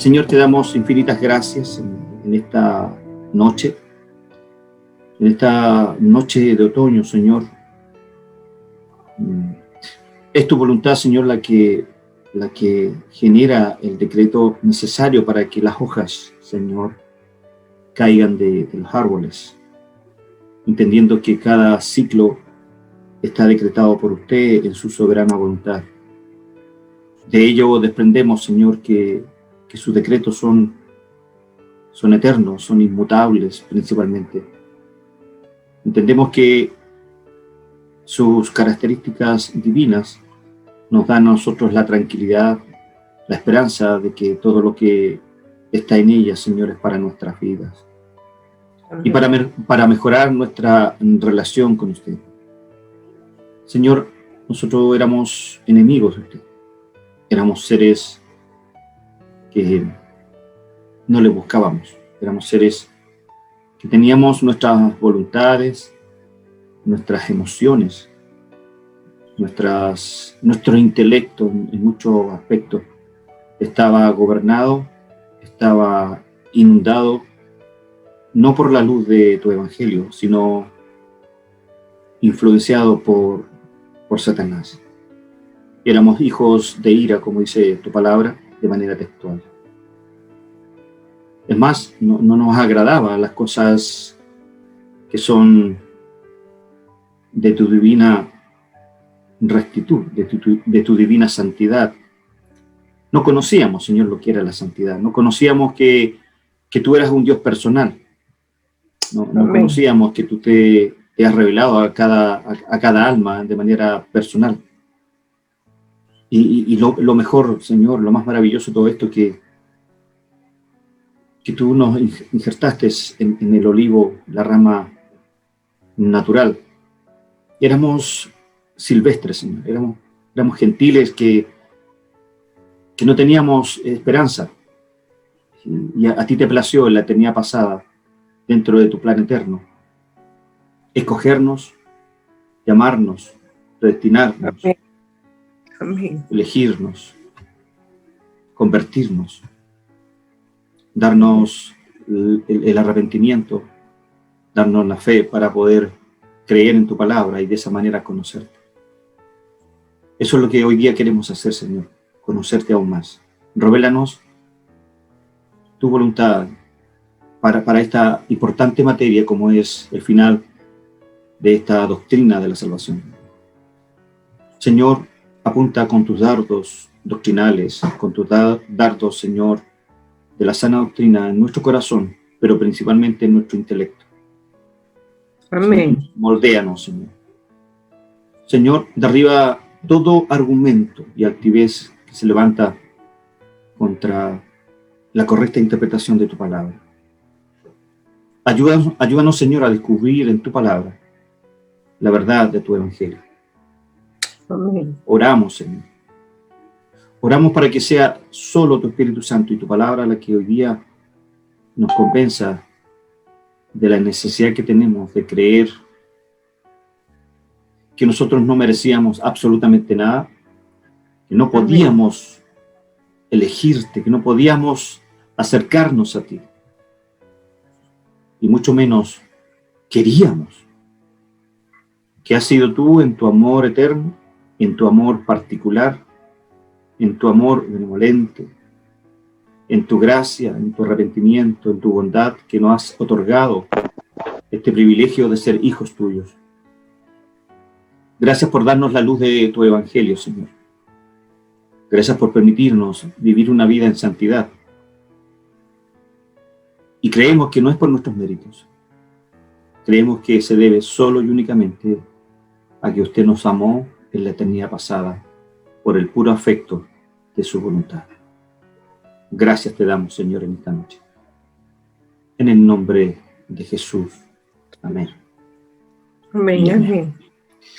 Señor, te damos infinitas gracias en esta noche de otoño, Señor. Es tu voluntad, Señor, la que genera el decreto necesario para que las hojas, Señor, caigan de los árboles, entendiendo que cada ciclo está decretado por usted en su soberana voluntad. De ello desprendemos, Señor, que sus decretos son eternos, son inmutables principalmente. Entendemos que sus características divinas nos dan a nosotros la tranquilidad, la esperanza de que todo lo que está en ellas, Señor, es para nuestras vidas. Amén. Y para mejorar nuestra relación con usted. Señor, nosotros éramos enemigos de usted. Éramos seres que no le buscábamos. Éramos seres que teníamos nuestras voluntades, nuestras emociones, nuestro intelecto en muchos aspectos estaba gobernado, estaba inundado, no por la luz de tu evangelio, sino influenciado por Satanás. Éramos hijos de ira, como dice tu palabra, de manera textual. Es más, no nos agradaban las cosas que son de tu divina rectitud, de tu divina santidad. No conocíamos, Señor, lo que era la santidad. No conocíamos que tú eras un Dios personal. No conocíamos que tú te has revelado a cada alma de manera personal. Y lo mejor, Señor, lo más maravilloso de todo esto, que tú nos injertaste en el olivo, la rama natural. Éramos silvestres, Señor. Éramos gentiles que no teníamos esperanza. Y a ti te plació en la eternidad pasada, dentro de tu plan eterno, escogernos, llamarnos, predestinarnos, Amén. Elegirnos, convertirnos, darnos el arrepentimiento, darnos la fe para poder creer en tu palabra y de esa manera conocerte. Eso es lo que hoy día queremos hacer, Señor, conocerte aún más. Revélanos tu voluntad para esta importante materia como es el final de esta doctrina de la salvación. Señor, apunta con tus dardos doctrinales, con tus dardos, Señor, de la sana doctrina en nuestro corazón, pero principalmente en nuestro intelecto. Amén. Señor, moldéanos, Señor. Señor, derriba todo argumento y altivez que se levanta contra la correcta interpretación de tu palabra. Ayúdanos, Señor, a descubrir en tu palabra la verdad de tu evangelio. Amén. Oramos, Señor. Oramos para que sea solo tu Espíritu Santo y tu palabra la que hoy día nos convenza de la necesidad que tenemos de creer que nosotros no merecíamos absolutamente nada, que no podíamos elegirte, que no podíamos acercarnos a ti, y mucho menos queríamos, que has sido tú en tu amor eterno, en tu amor particular, en tu amor benevolente, en tu gracia, en tu arrepentimiento, en tu bondad, que nos has otorgado este privilegio de ser hijos tuyos. Gracias por darnos la luz de tu evangelio, Señor. Gracias por permitirnos vivir una vida en santidad. Y creemos que no es por nuestros méritos. Creemos que se debe solo y únicamente a que usted nos amó en la eternidad pasada por el puro afecto de su voluntad. Gracias te damos, Señor, en esta noche. En el nombre de Jesús. Amén. Amén.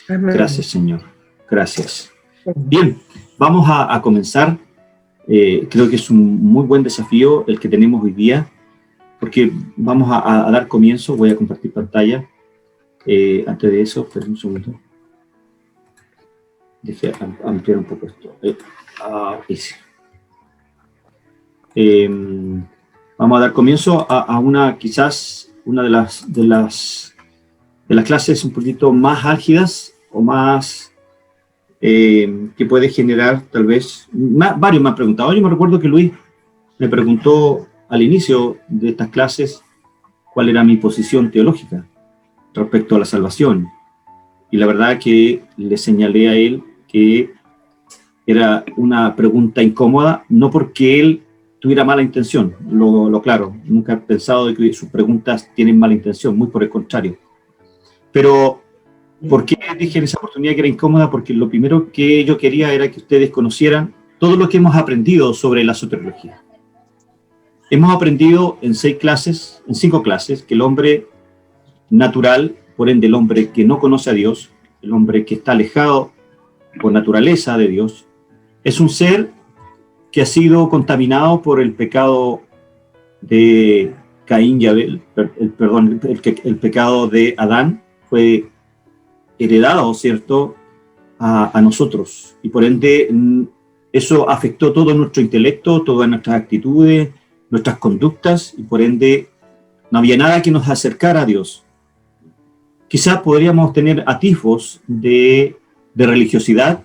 Amén. Gracias, Señor. Gracias. Bien, vamos a comenzar. Creo que es un muy buen desafío el que tenemos hoy día, porque vamos a dar comienzo. Voy a compartir pantalla. Antes de eso, esperen un segundo. Deje ampliar un poco esto. Vamos a dar comienzo a una, quizás, una de las clases un poquito más álgidas o más que puede generar tal vez, varios me han preguntado. Yo me recuerdo que Luis me preguntó al inicio de estas clases cuál era mi posición teológica respecto a la salvación. Y la verdad que le señalé a él que era una pregunta incómoda, no porque él tuviera mala intención, lo claro, nunca he pensado de que sus preguntas tienen mala intención, muy por el contrario. Pero, ¿por qué dije en esa oportunidad que era incómoda? Porque lo primero que yo quería era que ustedes conocieran todo lo que hemos aprendido sobre la soteriología. Hemos aprendido en 5 clases, que el hombre natural, por ende el hombre que no conoce a Dios, el hombre que está alejado por naturaleza de Dios, es un ser que ha sido contaminado por el pecado de Caín y Abel, el pecado de Adán fue heredado, ¿cierto?, a nosotros. Y por ende, eso afectó todo nuestro intelecto, todas nuestras actitudes, nuestras conductas, y por ende, no había nada que nos acercara a Dios. Quizás podríamos tener atisbos de religiosidad,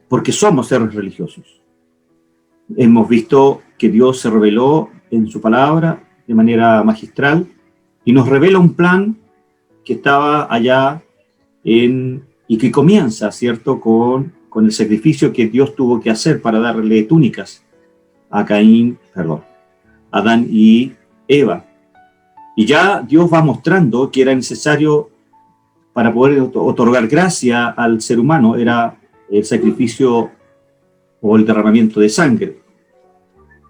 porque somos seres religiosos. Hemos visto que Dios se reveló en su palabra de manera magistral y nos revela un plan que estaba allá y que comienza, ¿cierto?, con el sacrificio que Dios tuvo que hacer para darle túnicas a Adán y Eva. Y ya Dios va mostrando que era necesario para poder otorgar gracia al ser humano, era el sacrificio o el derramamiento de sangre.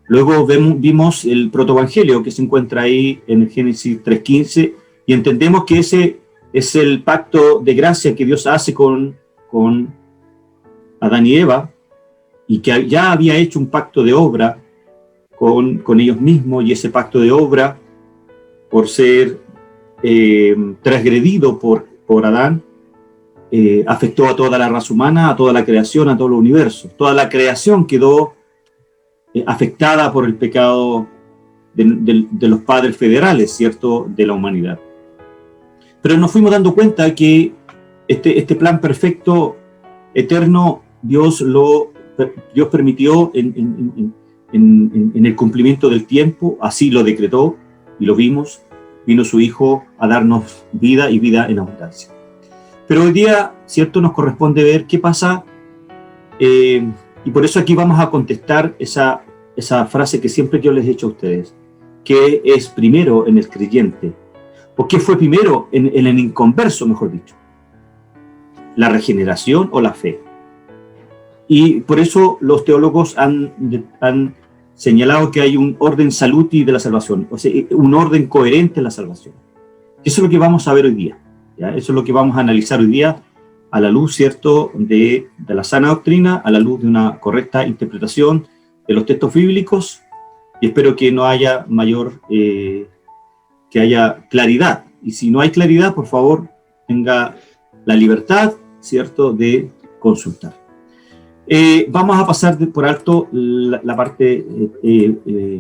Luego vimos el protoevangelio que se encuentra ahí en el Génesis 3:15 y entendemos que ese es el pacto de gracia que Dios hace con Adán y Eva, y que ya había hecho un pacto de obra con ellos mismos, y ese pacto de obra, por ser transgredido por Adán, afectó a toda la raza humana, a toda la creación, a todo el universo. Toda la creación quedó afectada por el pecado de los padres federales, ¿cierto?, de la humanidad. Pero nos fuimos dando cuenta que este plan perfecto, eterno, Dios permitió en el cumplimiento del tiempo, así lo decretó, y lo vimos, vino su Hijo a darnos vida y vida en abundancia. Pero hoy día, ¿cierto?, nos corresponde ver qué pasa, y por eso aquí vamos a contestar esa frase que siempre yo les he hecho a ustedes, ¿qué es primero en el creyente? ¿O qué fue primero en el inconverso, mejor dicho? ¿La regeneración o la fe? Y por eso los teólogos han señalado que hay un orden saluti de la salvación, o sea, un orden coherente en la salvación. Eso es lo que vamos a ver hoy día, ¿ya? Eso es lo que vamos a analizar hoy día a la luz, ¿cierto?, de la sana doctrina, a la luz de una correcta interpretación de los textos bíblicos, y espero que no haya que haya claridad. Y si no hay claridad, por favor, tenga la libertad, ¿cierto?, de consultar. Vamos a pasar por alto la parte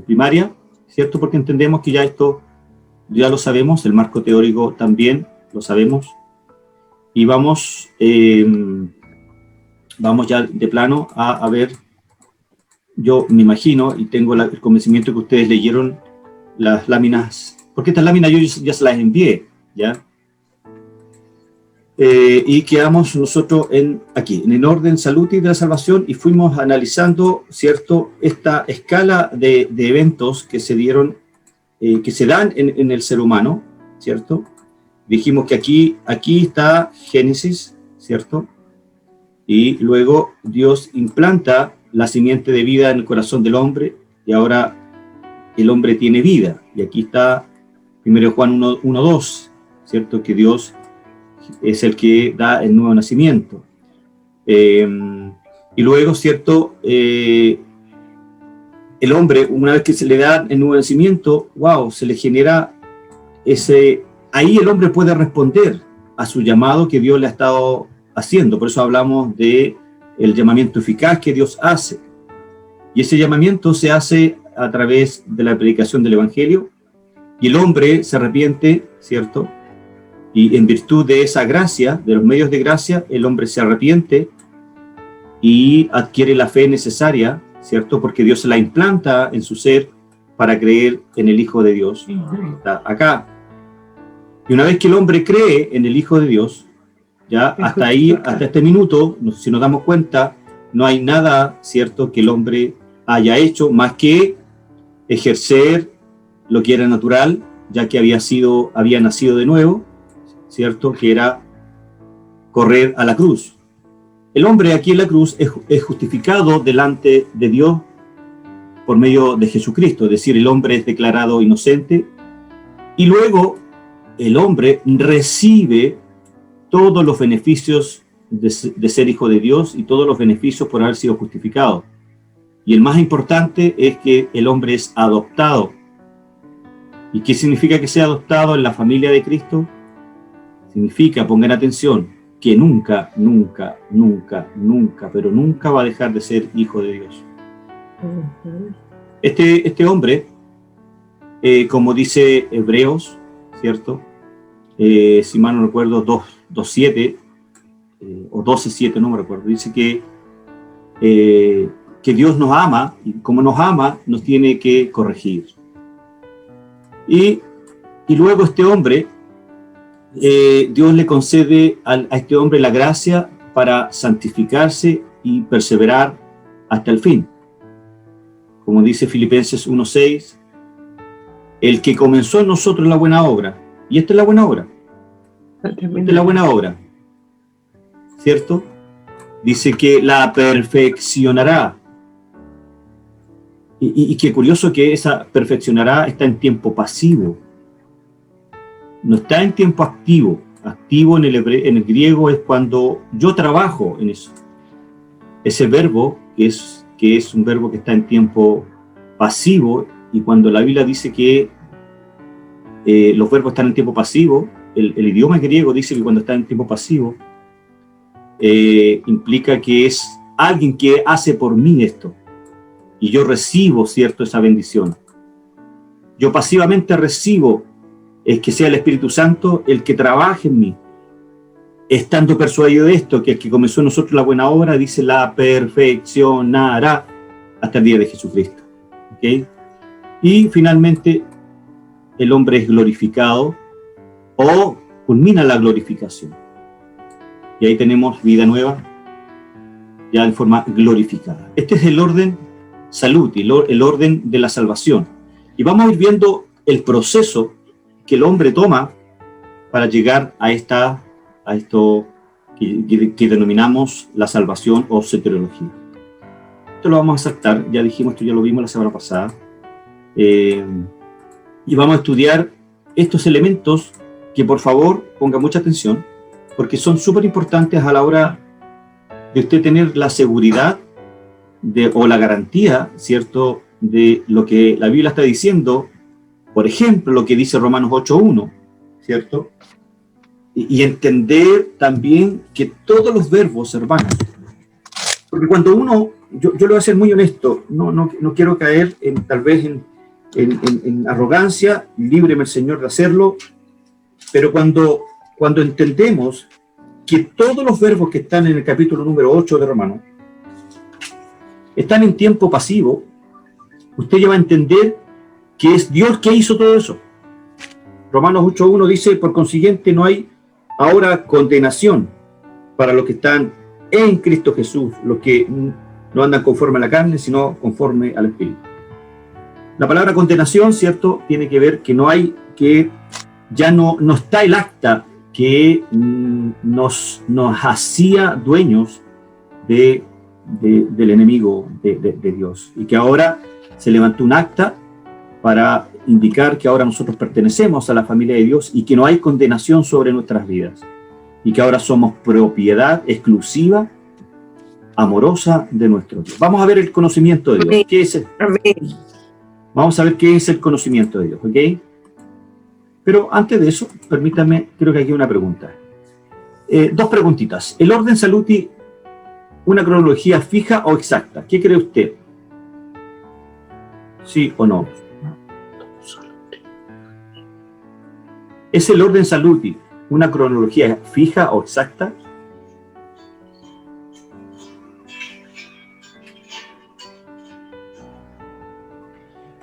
primaria, ¿cierto?, porque entendemos que ya lo sabemos, el marco teórico también lo sabemos, y vamos ya de plano a ver. Yo me imagino y tengo el convencimiento que ustedes leyeron las láminas, porque estas láminas yo ya se las envié, ¿ya? Y quedamos nosotros aquí, en el orden saluti de la salvación, y fuimos analizando, ¿cierto?, esta escala de eventos que se dieron, que se dan en el ser humano, ¿cierto? Dijimos que aquí está Génesis, ¿cierto? Y luego Dios implanta la simiente de vida en el corazón del hombre, y ahora el hombre tiene vida. Y aquí está 1 Juan 1:2, ¿cierto?, que Dios es el que da el nuevo nacimiento. Y luego, ¿cierto?, el hombre, una vez que se le da el nuevo nacimiento, se le genera ahí el hombre puede responder a su llamado que Dios le ha estado haciendo. Por eso hablamos de el llamamiento eficaz que Dios hace. Y ese llamamiento se hace a través de la predicación del Evangelio, y el hombre se arrepiente, ¿cierto? Y en virtud de esa gracia, de los medios de gracia, el hombre se arrepiente y adquiere la fe necesaria, ¿cierto? Porque Dios se la implanta en su ser para creer en el Hijo de Dios. Está acá. Y una vez que el hombre cree en el Hijo de Dios, ya hasta ahí, hasta este minuto, si nos damos cuenta, no hay nada, ¿cierto?, que el hombre haya hecho más que ejercer lo que era natural, ya que había nacido de nuevo, ¿cierto?, que era correr a la cruz. El hombre aquí en la cruz es justificado delante de Dios por medio de Jesucristo, es decir, el hombre es declarado inocente, y luego el hombre recibe todos los beneficios de ser hijo de Dios y todos los beneficios por haber sido justificado. Y el más importante es que el hombre es adoptado. ¿Y qué significa que sea adoptado en la familia de Cristo? Significa, pongan atención, que nunca, nunca, nunca, nunca, pero nunca va a dejar de ser hijo de Dios. Este hombre, como dice Hebreos, ¿cierto? Si mal no recuerdo, 2.7 o 12.7, no me recuerdo, dice que Dios nos ama, y como nos ama, nos tiene que corregir. Y luego este hombre, Dios le concede a este hombre la gracia para santificarse y perseverar hasta el fin. Como dice Filipenses 1.6, el que comenzó en nosotros la buena obra, y esta es la buena obra, esta es la buena obra, ¿cierto? Dice que la perfeccionará. Y qué curioso que esa perfeccionará está en tiempo pasivo. No está en tiempo activo. Activo en el griego es cuando yo trabajo en eso. Ese verbo, que es un verbo que está en tiempo pasivo, y cuando la Biblia dice que los verbos están en tiempo pasivo, el idioma griego dice que cuando está en tiempo pasivo, implica que es alguien que hace por mí esto. Y yo recibo, ¿cierto?, esa bendición. Yo pasivamente recibo que sea el Espíritu Santo el que trabaje en mí, estando persuadido de esto, que el que comenzó en nosotros la buena obra, dice, la perfeccionará hasta el día de Jesucristo. ¿Okay? Y finalmente, el hombre es glorificado o culmina la glorificación. Y ahí tenemos vida nueva, ya en forma glorificada. Este es el orden saluti, el orden de la salvación. Y vamos a ir viendo el proceso que el hombre toma para llegar a esto que denominamos la salvación o soteriología. Esto lo vamos a saltar, ya dijimos, esto ya lo vimos la semana pasada. Y vamos a estudiar estos elementos que, por favor, ponga mucha atención, porque son súper importantes a la hora de usted tener la seguridad o la garantía, ¿cierto?, de lo que la Biblia está diciendo. Por ejemplo, lo que dice Romanos 8.1, ¿cierto? Y entender también que todos los verbos, hermanos, porque cuando uno, yo lo voy a ser muy honesto, no quiero caer tal vez en arrogancia, líbreme el Señor de hacerlo, pero cuando entendemos que todos los verbos que están en el capítulo número 8 de Romanos están en tiempo pasivo, usted ya va a entender que es Dios que hizo todo eso. Romanos 8.1 dice, por consiguiente no hay ahora condenación para los que están en Cristo Jesús, los que no andan conforme a la carne, sino conforme al Espíritu. La palabra condenación, ¿cierto?, tiene que ver que no hay, que ya no está el acta que nos hacía dueños del enemigo de Dios, y que ahora se levantó un acta para indicar que ahora nosotros pertenecemos a la familia de Dios y que no hay condenación sobre nuestras vidas, y que ahora somos propiedad exclusiva, amorosa de nuestro Dios. Vamos a ver el conocimiento de Dios. ¿Qué es? Vamos a ver qué es el conocimiento de Dios, ¿ok? Pero antes de eso, permítanme, creo que aquí hay una pregunta. Dos preguntitas. ¿El orden saluti una cronología fija o exacta? ¿Qué cree usted? ¿Sí o no? ¿Es el orden saluti una cronología fija o exacta?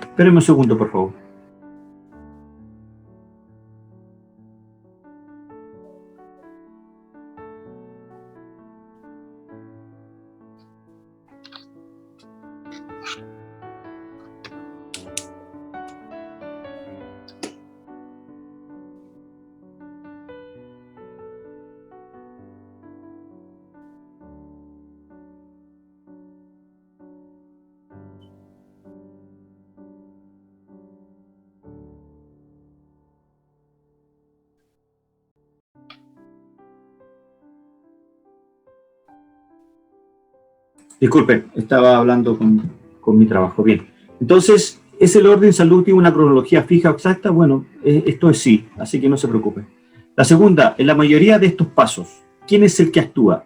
Espérenme un segundo, por favor. Disculpen, estaba hablando con mi trabajo. Bien. Entonces, ¿es el orden saluti una cronología fija o exacta? Bueno, esto es sí, así que no se preocupen. La segunda, en la mayoría de estos pasos, ¿quién es el que actúa?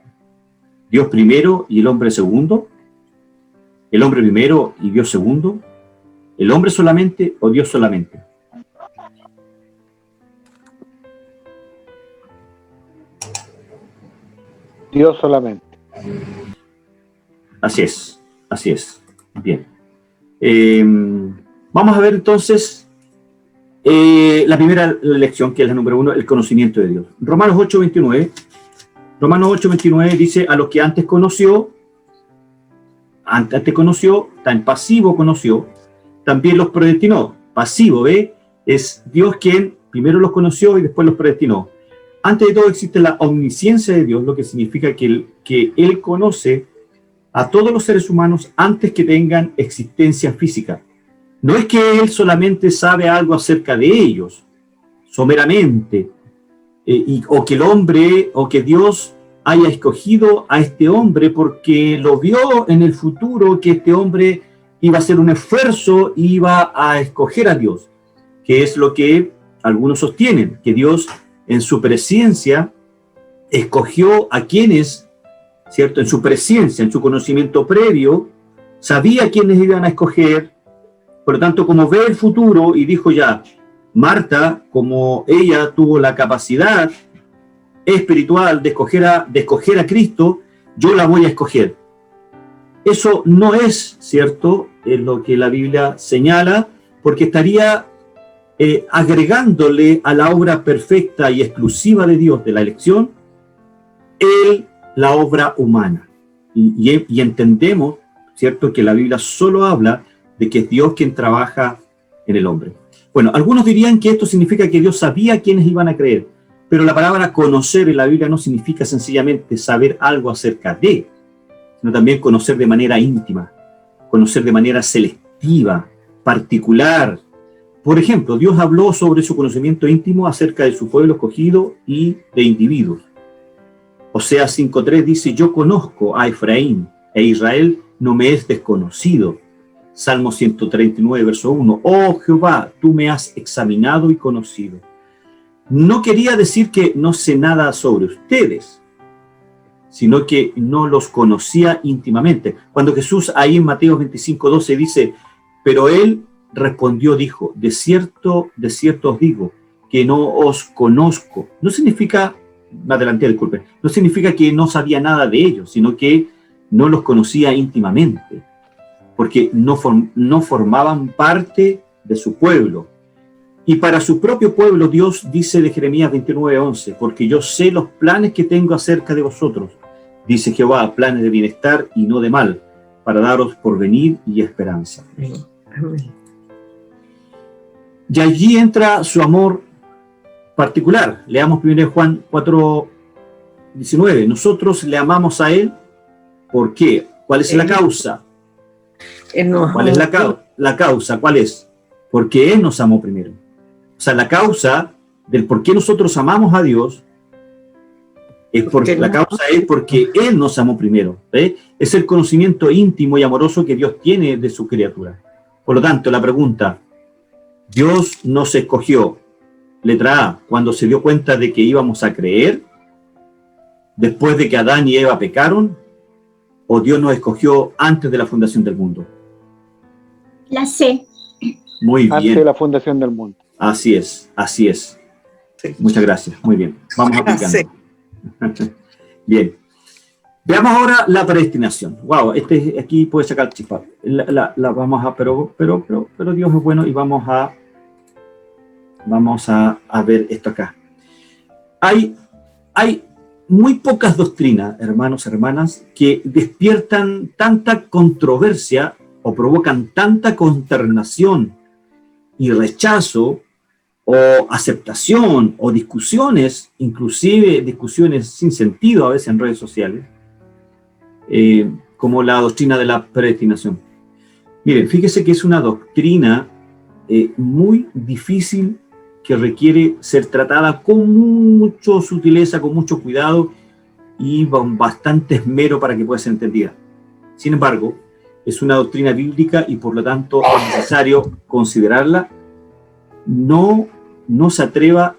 ¿Dios primero y el hombre segundo? ¿El hombre primero y Dios segundo? ¿El hombre solamente o Dios solamente? Dios solamente. Así es, así es. Bien. Vamos a ver entonces la primera lección, que es la número 1, el conocimiento de Dios. Romanos 8:29 dice, a los que antes conoció, tan pasivo conoció, también los predestinó. Pasivo, ¿ve? Es Dios quien primero los conoció y después los predestinó. Antes de todo existe la omnisciencia de Dios, lo que significa que Él conoce a todos los seres humanos antes que tengan existencia física. No es que Él solamente sabe algo acerca de ellos, someramente, o que el hombre, o que Dios haya escogido a este hombre porque lo vio en el futuro que este hombre iba a hacer un esfuerzo y iba a escoger a Dios, que es lo que algunos sostienen, que Dios en su presciencia escogió a quienes, ¿cierto? En su presciencia, en su conocimiento previo, sabía quiénes iban a escoger. Por lo tanto, como ve el futuro y dijo ya, Marta, como ella tuvo la capacidad espiritual de escoger a Cristo, yo la voy a escoger. Eso no es cierto, es lo que la Biblia señala, porque estaría agregándole a la obra perfecta y exclusiva de Dios de la elección, la obra humana. Y entendemos, ¿cierto?, que la Biblia solo habla de que es Dios quien trabaja en el hombre. Bueno, algunos dirían que esto significa que Dios sabía quiénes iban a creer, pero la palabra conocer en la Biblia no significa sencillamente saber algo acerca de, sino también conocer de manera íntima, conocer de manera selectiva, particular. Por ejemplo, Dios habló sobre su conocimiento íntimo acerca de su pueblo escogido y de individuos. Oseas 5:3 dice, yo conozco a Efraín, e Israel no me es desconocido. Salmo 139, verso 1, oh Jehová, tú me has examinado y conocido. No quería decir que no sé nada sobre ustedes, sino que no los conocía íntimamente. Cuando Jesús ahí en Mateo 25:12 dice, pero él respondió, dijo, de cierto os digo, que no os conozco. No significa, me adelanté, disculpe, no significa que no sabía nada de ellos, sino que no los conocía íntimamente, porque no formaban parte de su pueblo. Y para su propio pueblo Dios dice de Jeremías 29:11, porque yo sé los planes que tengo acerca de vosotros, dice Jehová, planes de bienestar y no de mal, para daros porvenir y esperanza. Amén. Y allí entra su amor particular. Leamos primero Juan 4:19. Nosotros le amamos a Él, ¿por qué? ¿Cuál es la causa? ¿Cuál es la causa? ¿Cuál es? Porque Él nos amó primero. O sea, la causa del por qué nosotros amamos a Dios es porque la causa es porque Él nos amó primero. ¿Ve? Es el conocimiento íntimo y amoroso que Dios tiene de su criatura. Por lo tanto, la pregunta, Dios nos escogió, letra A, cuando se dio cuenta de que íbamos a creer, después de que Adán y Eva pecaron, o Dios nos escogió antes de la fundación del mundo. La C. Muy antes bien. de la fundación del mundo. Así es, así es. Sí. Muchas gracias. Muy bien. Vamos aplicando. Sí. Bien. Veamos ahora la predestinación. Wow, aquí puede sacar chispa. La vamos a, pero Dios es bueno y vamos a ver esto acá. Hay muy pocas doctrinas, hermanos, hermanas, que despiertan tanta controversia o provocan tanta consternación y rechazo o aceptación o discusiones, inclusive discusiones sin sentido a veces en redes sociales, como la doctrina de la predestinación. Miren, fíjese que es una doctrina muy difícil que requiere ser tratada con mucha sutileza, con mucho cuidado y con bastante esmero para que pueda ser entendida. Sin embargo, es una doctrina bíblica y por lo tanto es necesario considerarla. No se atreva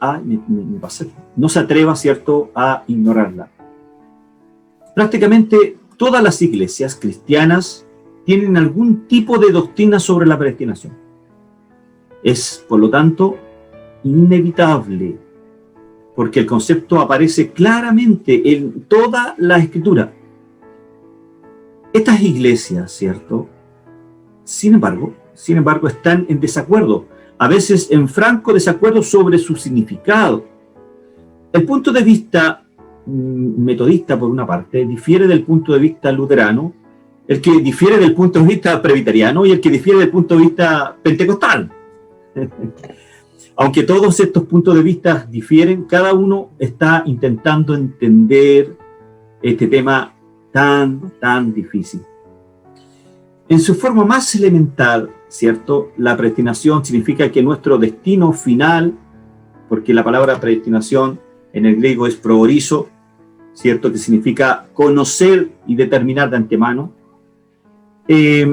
¿cierto?, a ignorarla. Prácticamente todas las iglesias cristianas tienen algún tipo de doctrina sobre la predestinación. Es, por lo tanto, inevitable, porque el concepto aparece claramente en toda la Escritura. Estas iglesias, ¿cierto?, sin embargo, están en desacuerdo, a veces en franco desacuerdo sobre su significado. El punto de vista metodista, por una parte, difiere del punto de vista luterano, el que difiere del punto de vista presbiteriano y el que difiere del punto de vista pentecostal. Aunque todos estos puntos de vista difieren, cada uno está intentando entender este tema tan difícil. En su forma más elemental, ¿cierto?, la predestinación significa que nuestro destino final, porque la palabra predestinación en el griego es proorizo, ¿cierto?, que significa conocer y determinar de antemano. Y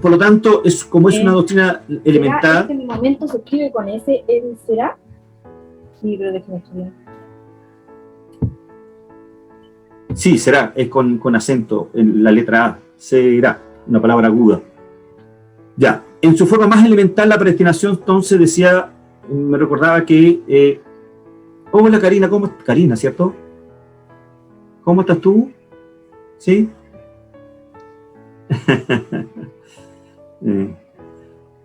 por lo tanto, es como es una doctrina elemental. ¿En este momento se escribe con ese, él será? Sí, pero déjame estudiar. Sí, será, es con acento en la letra A, será, una palabra aguda. Ya, en su forma más elemental, la predestinación, entonces decía, me recordaba que, hola Karina, Karina, ¿cierto? ¿Cómo estás tú? ¿Sí?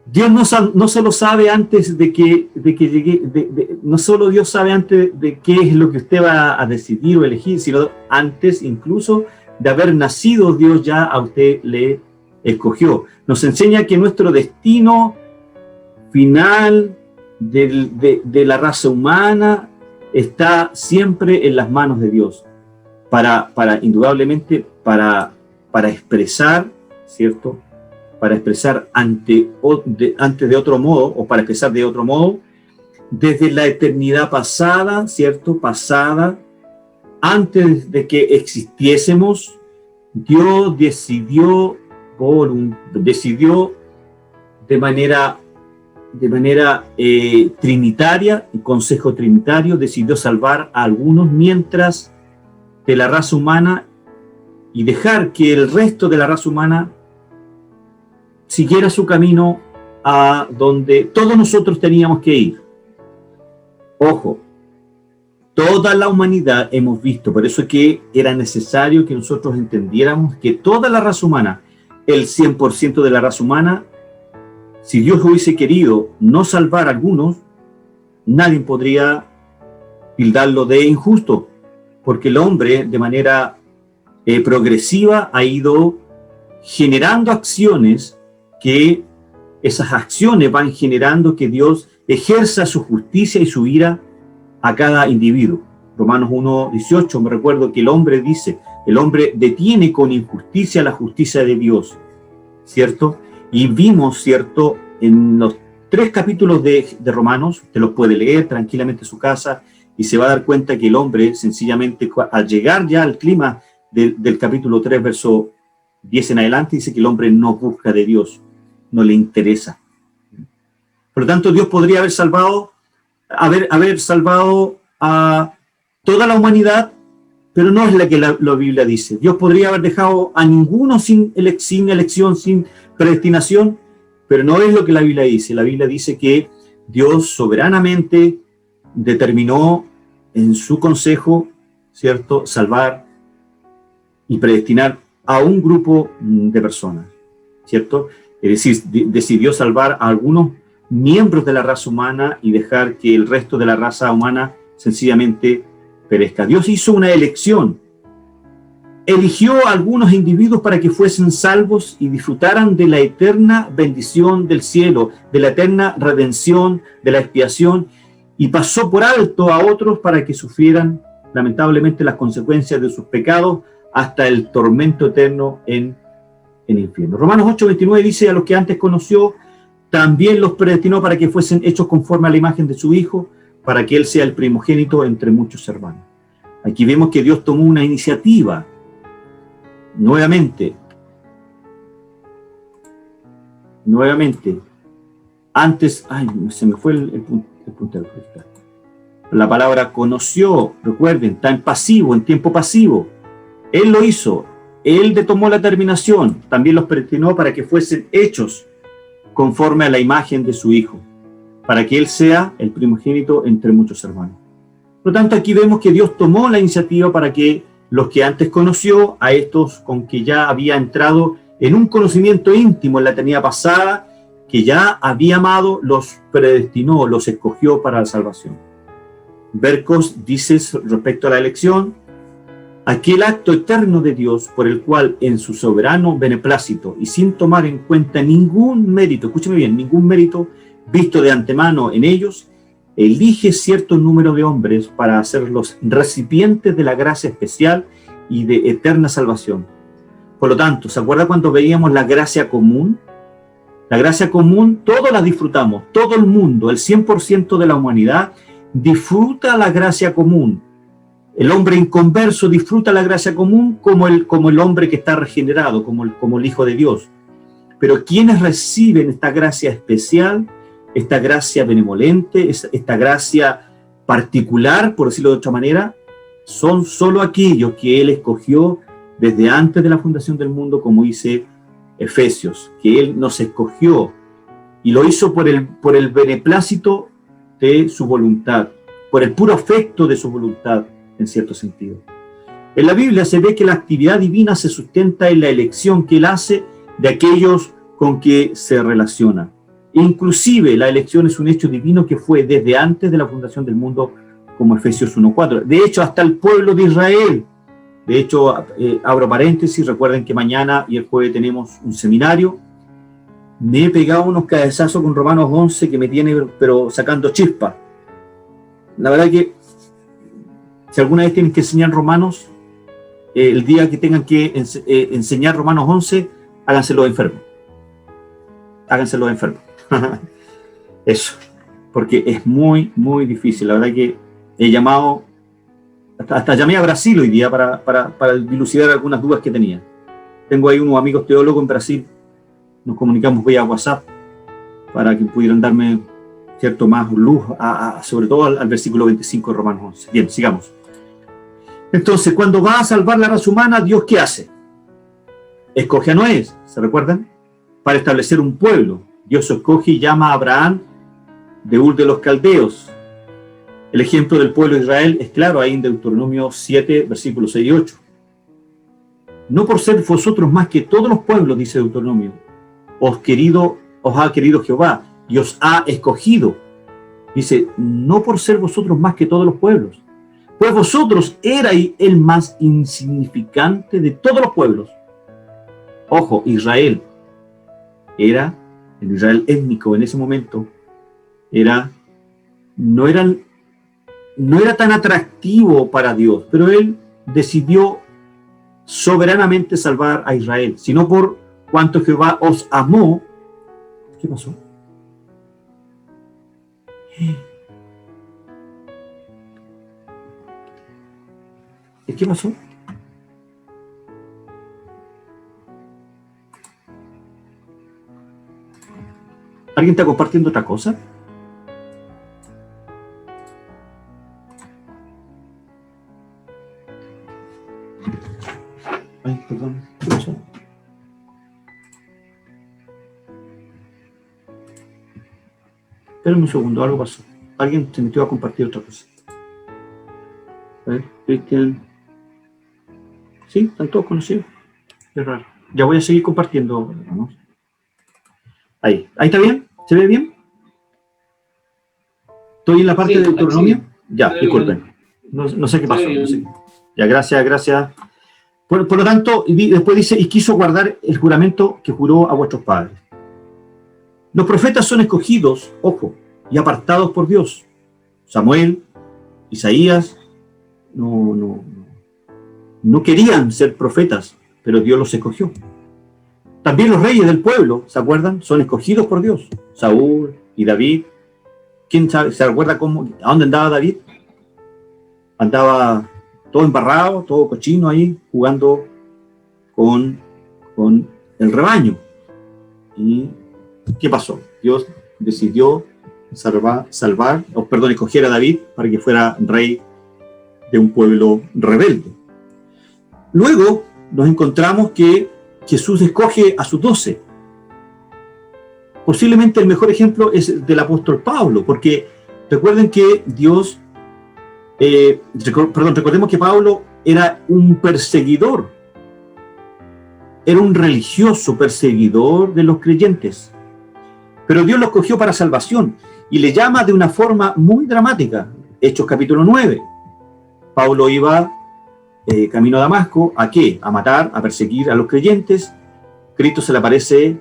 Dios no solo sabe antes de que llegue, no solo Dios sabe antes de qué es lo que usted va a decidir o elegir, sino antes incluso de haber nacido, Dios ya a usted le escogió. Nos enseña que nuestro destino final de la raza humana está siempre en las manos de Dios, indudablemente para expresar, ¿cierto?, para expresar antes de otro modo, o para expresar de otro modo, desde la eternidad pasada, ¿cierto?, pasada, antes de que existiésemos, Dios decidió de manera trinitaria, el Consejo Trinitario decidió salvar a algunos mientras de la raza humana y dejar que el resto de la raza humana siguiera su camino a donde todos nosotros teníamos que ir. Ojo, toda la humanidad hemos visto, por eso es que era necesario que nosotros entendiéramos que toda la raza humana, el 100% de la raza humana, si Dios hubiese querido no salvar a algunos, nadie podría tildarlo de injusto, porque el hombre de manera progresiva ha ido generando acciones que esas acciones van generando que Dios ejerza su justicia y su ira a cada individuo. Romanos 1:18, me recuerdo que el hombre detiene con injusticia la justicia de Dios, ¿cierto? Y vimos, ¿cierto?, en los 3 capítulos de Romanos, usted los puede leer tranquilamente en su casa y se va a dar cuenta que el hombre, sencillamente, al llegar ya al clima del capítulo 3, verso 10 en adelante, dice que el hombre no busca de Dios, no le interesa. Por lo tanto, Dios podría haber salvado a toda la humanidad pero no es la que la Biblia dice. Dios podría haber dejado a ninguno sin elección, sin predestinación, pero no es lo que la Biblia dice. La Biblia dice que Dios soberanamente determinó en su consejo, ¿cierto?, salvar y predestinar a un grupo de personas, ¿cierto? Es decir, decidió salvar a algunos miembros de la raza humana y dejar que el resto de la raza humana sencillamente perezca. Dios hizo una elección. Eligió a algunos individuos para que fuesen salvos y disfrutaran de la eterna bendición del cielo, de la eterna redención, de la expiación, y pasó por alto a otros para que sufrieran lamentablemente las consecuencias de sus pecados hasta el tormento eterno en el infierno. Romanos 8:29 dice: a los que antes conoció, también los predestinó para que fuesen hechos conforme a la imagen de su Hijo, para que Él sea el primogénito entre muchos hermanos. Aquí vemos que Dios tomó una iniciativa. Nuevamente, antes, se me fue el puntero. La palabra conoció, recuerden, está en pasivo, en tiempo pasivo. Él lo hizo, Él tomó la determinación, también los predestinó para que fuesen hechos conforme a la imagen de su Hijo, para que Él sea el primogénito entre muchos hermanos. Por lo tanto, aquí vemos que Dios tomó la iniciativa para que los que antes conoció, a estos con que ya había entrado en un conocimiento íntimo en la eternidad pasada, que ya había amado, los predestinó, los escogió para la salvación. Berkos dice respecto a la elección: aquel acto eterno de Dios por el cual en su soberano beneplácito y sin tomar en cuenta ningún mérito, escúcheme bien, ningún mérito visto de antemano en ellos, elige cierto número de hombres para hacerlos recipientes de la gracia especial y de eterna salvación. Por lo tanto, ¿se acuerda cuando veíamos la gracia común? La gracia común, todos la disfrutamos, todo el mundo, el 100% de la humanidad disfruta la gracia común. El hombre inconverso disfruta la gracia común como el hombre que está regenerado, como el Hijo de Dios. Pero quienes reciben esta gracia especial, esta gracia benevolente, esta gracia particular, por decirlo de otra manera, son solo aquellos que Él escogió desde antes de la fundación del mundo, como dice Efesios, que Él nos escogió y lo hizo por el beneplácito de su voluntad, por el puro afecto de su voluntad, en cierto sentido. En la Biblia se ve que la actividad divina se sustenta en la elección que Él hace de aquellos con que se relaciona. Inclusive la elección es un hecho divino que fue desde antes de la fundación del mundo, como Efesios 1:4. De hecho, hasta el pueblo de Israel. De hecho, abro paréntesis, recuerden que mañana y el jueves tenemos un seminario. Me he pegado unos cabezazos con Romanos 11 que me tiene, pero sacando chispa. La verdad que si alguna vez tienen que enseñar Romanos, el día que tengan que enseñar Romanos 11, háganselo enfermo. Háganselo enfermo. Eso, porque es muy, muy difícil. La verdad que he llamado, hasta llamé a Brasil hoy día para dilucidar algunas dudas que tenía. Tengo ahí unos amigos teólogos en Brasil, nos comunicamos vía WhatsApp para que pudieran darme cierto más luz, sobre todo al versículo 25 de Romanos 11. Bien, sigamos. Entonces, cuando va a salvar la raza humana, ¿Dios qué hace? Escoge a Noé, ¿se recuerdan? Para establecer un pueblo. Dios escoge y llama a Abraham de Ur de los Caldeos. El ejemplo del pueblo de Israel es claro ahí en Deuteronomio 7, versículos 6 y 8. No por ser vosotros más que todos los pueblos, dice Deuteronomio, os ha querido Jehová y os ha escogido. Dice, no por ser vosotros más que todos los pueblos, pues vosotros erais el más insignificante de todos los pueblos. Ojo, Israel era, el Israel étnico en ese momento, no era tan atractivo para Dios, pero Él decidió soberanamente salvar a Israel, sino por cuanto Jehová os amó. ¿Qué pasó? ¿Qué pasó? ¿Alguien está compartiendo otra cosa? Ay, perdón. ¿Qué pasó? Espérame un segundo, algo pasó. Alguien se metió a compartir otra cosa. A ver, Cristian. Sí, están todos conocidos. Qué raro. Ya voy a seguir compartiendo. Vamos. Ahí está bien. ¿Se ve bien? ¿Estoy en la parte de Deuteronomio? Ya, disculpen. No sé qué pasó. No sé. Ya, gracias. Por lo tanto, después dice, y quiso guardar el juramento que juró a vuestros padres. Los profetas son escogidos, ojo, y apartados por Dios. Samuel, Isaías, no querían ser profetas, pero Dios los escogió. También los reyes del pueblo, ¿se acuerdan? Son escogidos por Dios. Saúl y David. ¿Quién sabe? ¿Se acuerda a dónde andaba David? Andaba todo embarrado, todo cochino ahí, jugando con el rebaño. ¿Y qué pasó? Dios decidió escoger a David para que fuera rey de un pueblo rebelde. Luego nos encontramos que Jesús escoge a sus 12. Posiblemente el mejor ejemplo es del apóstol Pablo, porque recuerden que recordemos que Pablo era un perseguidor, era un religioso perseguidor de los creyentes, pero Dios lo escogió para salvación y le llama de una forma muy dramática. Hechos capítulo 9. Pablo iba camino a Damasco, ¿a qué? A matar, a perseguir a los creyentes. Cristo se le aparece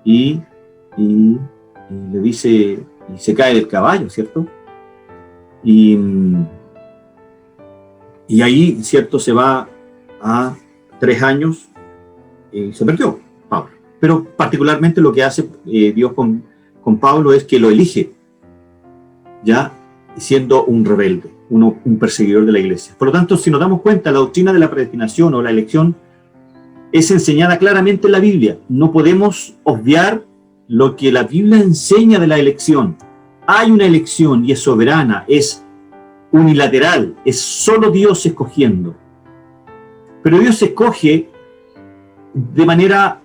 y le dice, y se cae del caballo, ¿cierto? Y ahí, ¿cierto? Se va a 3 años y se perdió Pablo. Pero particularmente lo que hace Dios con Pablo es que lo elige, ya siendo un rebelde, un perseguidor de la iglesia. Por lo tanto, si nos damos cuenta, la doctrina de la predestinación o la elección es enseñada claramente en la Biblia. No podemos obviar lo que la Biblia enseña de la elección. Hay una elección y es soberana, es unilateral, es solo Dios escogiendo. Pero Dios escoge de manera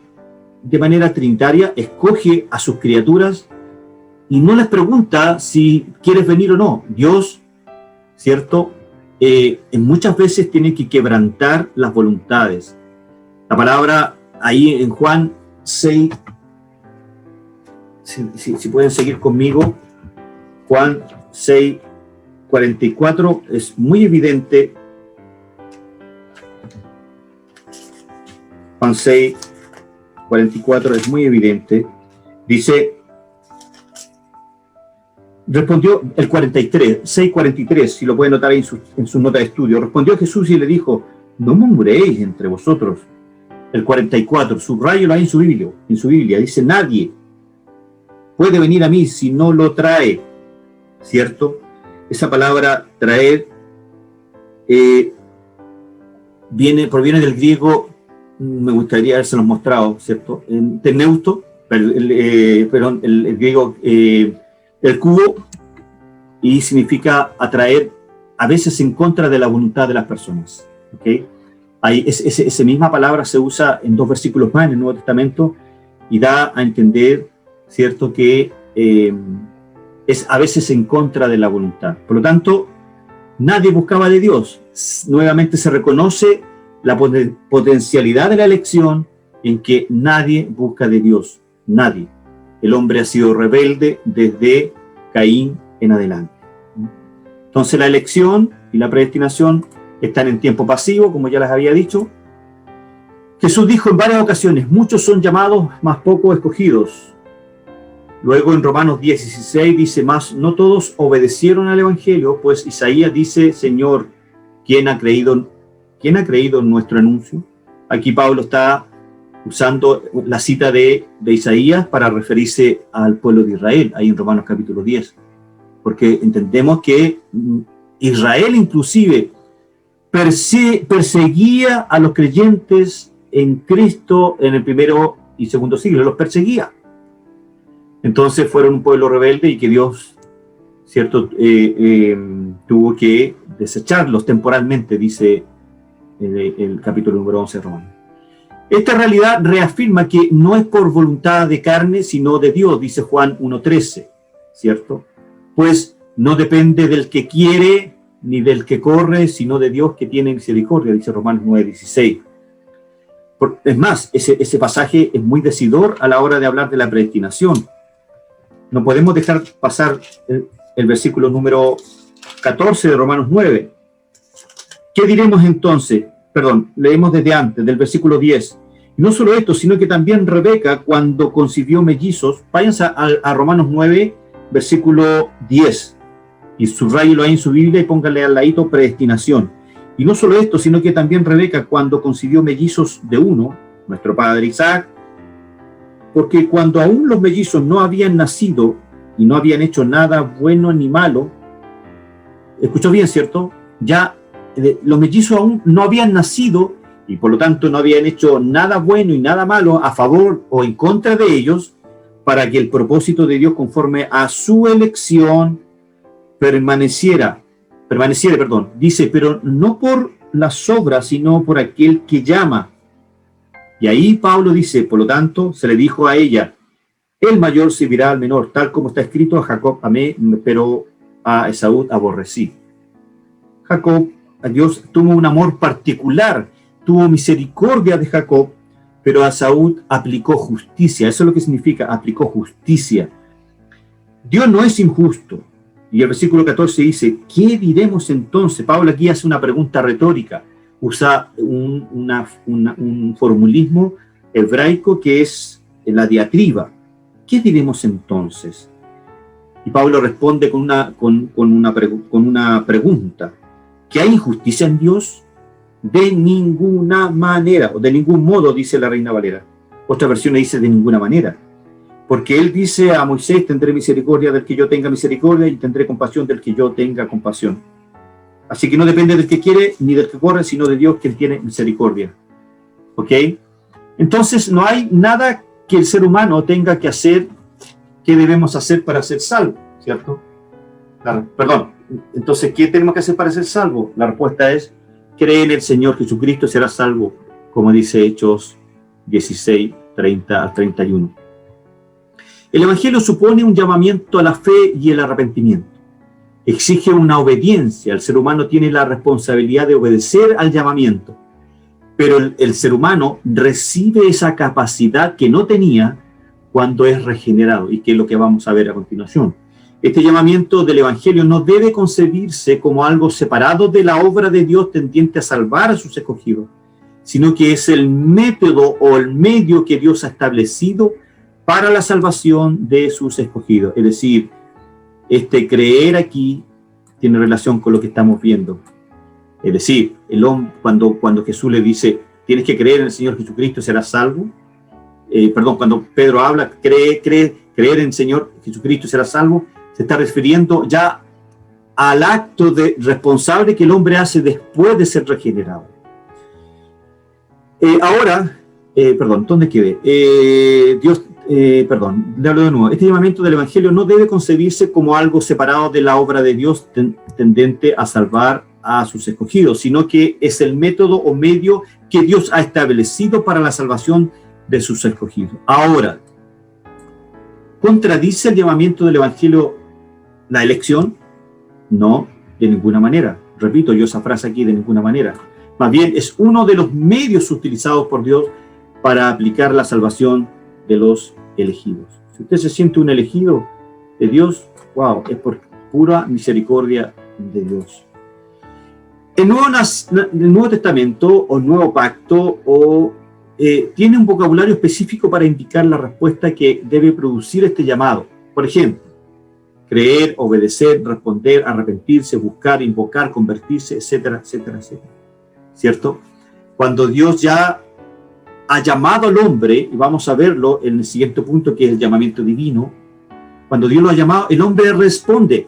trinitaria, escoge a sus criaturas y no les pregunta si quieres venir o no. Dios, ¿cierto? Muchas veces tiene que quebrantar las voluntades. La palabra ahí en Juan 6, si pueden seguir conmigo, Juan 6, 44, es muy evidente. Juan 6, 44 es muy evidente. Dice, respondió el 43, 6:43, si lo pueden notar ahí en sus notas de estudio. Respondió Jesús y le dijo, no murmuréis entre vosotros. El 44, subrayelo ahí en su Biblia, dice, nadie puede venir a mí si no lo trae, ¿cierto? Esa palabra traer proviene del griego, me gustaría haberse los mostrado, ¿cierto? En teneusto, perdón, el griego, el cubo, y significa atraer, a veces en contra de la voluntad de las personas, ¿ok? Esa misma palabra se usa en 2 versículos más en el Nuevo Testamento y da a entender, ¿cierto?, que es a veces en contra de la voluntad. Por lo tanto, nadie buscaba de Dios. Nuevamente se reconoce la potencialidad de la elección en que nadie busca de Dios. Nadie. El hombre ha sido rebelde desde Caín en adelante. Entonces la elección y la predestinación están en tiempo pasivo, como ya les había dicho. Jesús dijo en varias ocasiones, muchos son llamados, mas pocos escogidos. Luego en Romanos 10:16 dice, mas no todos obedecieron al Evangelio, pues Isaías dice, Señor, ¿quién ha creído en nuestro anuncio? Aquí Pablo está usando la cita de Isaías para referirse al pueblo de Israel, ahí en Romanos capítulo 10. Porque entendemos que Israel inclusive perseguía a los creyentes en Cristo en el primero y segundo siglo, los perseguía. Entonces fueron un pueblo rebelde y que Dios, ¿cierto?, tuvo que desecharlos temporalmente, dice el capítulo número 11 de Romanos. Esta realidad reafirma que no es por voluntad de carne, sino de Dios, dice Juan 1:13, ¿cierto? Pues no depende del que quiere ni del que corre, sino de Dios que tiene misericordia, dice Romanos 9:16. Es más, ese pasaje es muy decidor a la hora de hablar de la predestinación. No podemos dejar pasar el versículo número 14 de Romanos 9. ¿Qué diremos entonces? Perdón, leemos desde antes, del versículo 10. Y no solo esto, sino que también Rebeca, cuando concibió mellizos, váyanse a Romanos 9, versículo 10, y subrayelo ahí en su Biblia y póngale al ladito predestinación. Y no solo esto, sino que también Rebeca, cuando concibió mellizos de uno, nuestro padre Isaac, porque cuando aún los mellizos no habían nacido y no habían hecho nada bueno ni malo, escuchó bien, ¿cierto? Ya los mellizos aún no habían nacido y por lo tanto no habían hecho nada bueno y nada malo a favor o en contra de ellos, para que el propósito de Dios conforme a su elección permaneciera, dice, pero no por las obras, sino por aquel que llama. Y ahí Pablo dice, por lo tanto, se le dijo a ella, el mayor servirá al menor, tal como está escrito, a Jacob amé, pero a Esaú aborrecí. Jacob, a Dios tuvo un amor particular, tuvo misericordia de Jacob, pero a Esaú aplicó justicia. Eso es lo que significa, aplicó justicia. Dios no es injusto. Y el versículo 14 dice, ¿qué diremos entonces? Pablo aquí hace una pregunta retórica, usa un formulismo hebraico que es la diatriba. ¿Qué diremos entonces? Y Pablo responde con una pregunta. ¿Que hay injusticia en Dios? De ninguna manera, o de ningún modo, dice la Reina Valera. Otra versión dice de ninguna manera. Porque él dice a Moisés, tendré misericordia del que yo tenga misericordia y tendré compasión del que yo tenga compasión. Así que no depende del que quiere ni del que corre, sino de Dios quien tiene misericordia. ¿Ok? Entonces no hay nada que el ser humano tenga que hacer, que debemos hacer para ser salvo, ¿cierto? Perdón. Entonces, ¿qué tenemos que hacer para ser salvo? La respuesta es, cree en el Señor Jesucristo y serás salvo, como dice Hechos 16, 30 al 31. El Evangelio supone un llamamiento a la fe y el arrepentimiento. Exige una obediencia. El ser humano tiene la responsabilidad de obedecer al llamamiento. Pero el ser humano recibe esa capacidad que no tenía cuando es regenerado, y que es lo que vamos a ver a continuación. Este llamamiento del Evangelio no debe concebirse como algo separado de la obra de Dios tendiente a salvar a sus escogidos, sino que es el método o el medio que Dios ha establecido para la salvación de sus escogidos. Es decir, creer aquí tiene relación con lo que estamos viendo. Es decir, el hombre, cuando Jesús le dice, tienes que creer en el Señor Jesucristo y serás salvo. Cuando Pedro habla, creer en el Señor Jesucristo y serás salvo, se está refiriendo ya al acto responsable que el hombre hace después de ser regenerado. ¿Dónde quedé? Le hablo de nuevo. Este llamamiento del Evangelio no debe concebirse como algo separado de la obra de Dios tendente a salvar a sus escogidos, sino que es el método o medio que Dios ha establecido para la salvación de sus escogidos. Ahora, ¿contradice el llamamiento del Evangelio la elección? No, de ninguna manera. Repito yo esa frase aquí, de ninguna manera. Más bien, es uno de los medios utilizados por Dios para aplicar la salvación de los elegidos. Si usted se siente un elegido de Dios, wow, es por pura misericordia de Dios. El Nuevo Testamento o Nuevo Pacto tiene un vocabulario específico para indicar la respuesta que debe producir este llamado. Por ejemplo, creer, obedecer, responder, arrepentirse, buscar, invocar, convertirse, etcétera, etcétera, etcétera. ¿Cierto? Cuando Dios ya ha llamado al hombre, y vamos a verlo en el siguiente punto, que es el llamamiento divino, cuando Dios lo ha llamado, el hombre responde,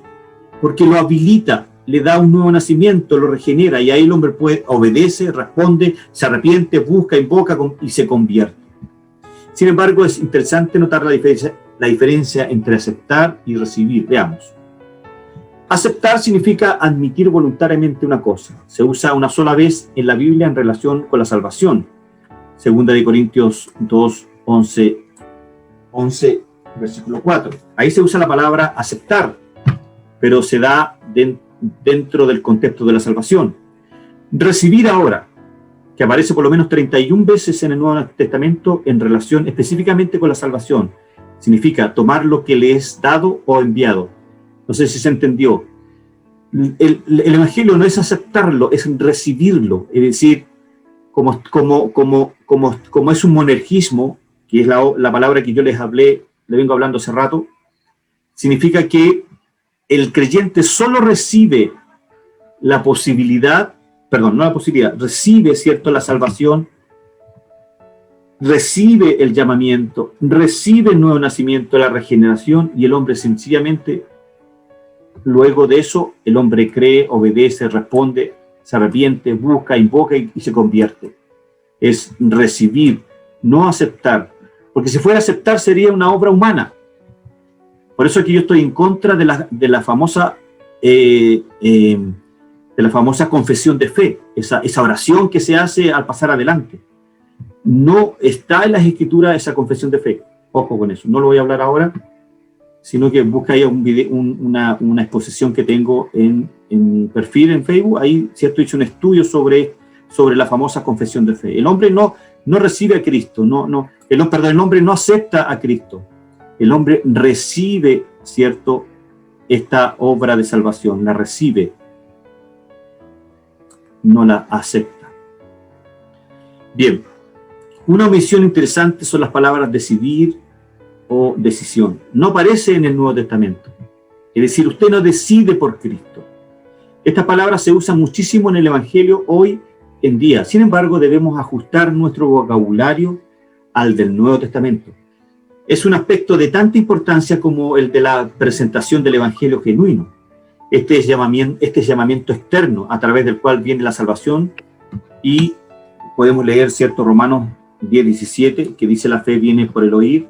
porque lo habilita, le da un nuevo nacimiento, lo regenera, y ahí el hombre obedece, responde, se arrepiente, busca, invoca y se convierte. Sin embargo, es interesante notar la diferencia entre aceptar y recibir. Veamos. Aceptar significa admitir voluntariamente una cosa. Se usa una sola vez en la Biblia en relación con la salvación. Segunda de Corintios 2, 11, versículo 4. Ahí se usa la palabra aceptar, pero se da dentro del contexto de la salvación. Recibir ahora, que aparece por lo menos 31 veces en el Nuevo Testamento en relación específicamente con la salvación, significa tomar lo que le es dado o enviado. No sé si se entendió. El Evangelio no es aceptarlo, es recibirlo. Es decir, como es un monergismo, que es la palabra que yo le vengo hablando hace rato, significa que el creyente solo recibe la posibilidad, perdón, no la posibilidad, recibe, ¿cierto?, la salvación, recibe el llamamiento, recibe el nuevo nacimiento, la regeneración, y el hombre sencillamente, luego de eso, el hombre cree, obedece, responde, se arrepiente, busca, invoca y se convierte. Es recibir, no aceptar, porque si fuera a aceptar sería una obra humana. Por eso aquí yo estoy en contra de la famosa confesión de fe, esa oración que se hace al pasar adelante. No está en las Escrituras esa confesión de fe. Ojo con eso, no lo voy a hablar ahora, sino que busca ahí una exposición que tengo en mi perfil en Facebook. Ahí, cierto, hice un estudio sobre la famosa confesión de fe. El hombre no recibe a Cristo, el hombre no acepta a Cristo. El hombre recibe, cierto, esta obra de salvación, la recibe, no la acepta. Bien, una omisión interesante son las palabras decidir o decisión. No aparece en el Nuevo Testamento. Es decir, usted no decide por Cristo. Estas palabras se usan muchísimo en el Evangelio hoy en día. Sin embargo, debemos ajustar nuestro vocabulario al del Nuevo Testamento. Es un aspecto de tanta importancia como el de la presentación del Evangelio genuino. Este llamamiento externo a través del cual viene la salvación, y podemos leer, cierto, Romanos 10:17, que dice: la fe viene por el oír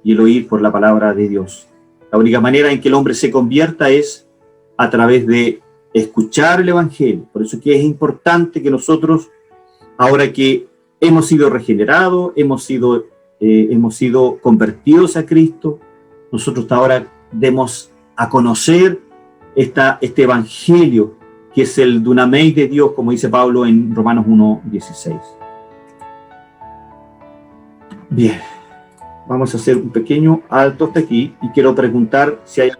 y el oír por la palabra de Dios. La única manera en que el hombre se convierta es a través de escuchar el Evangelio. Por eso que es importante que nosotros, ahora que hemos sido regenerados, hemos sido convertidos a Cristo, nosotros ahora demos a conocer este Evangelio, que es el Dunamei de Dios, como dice Pablo en Romanos 1:16. Bien, vamos a hacer un pequeño alto hasta aquí, y quiero preguntar si hay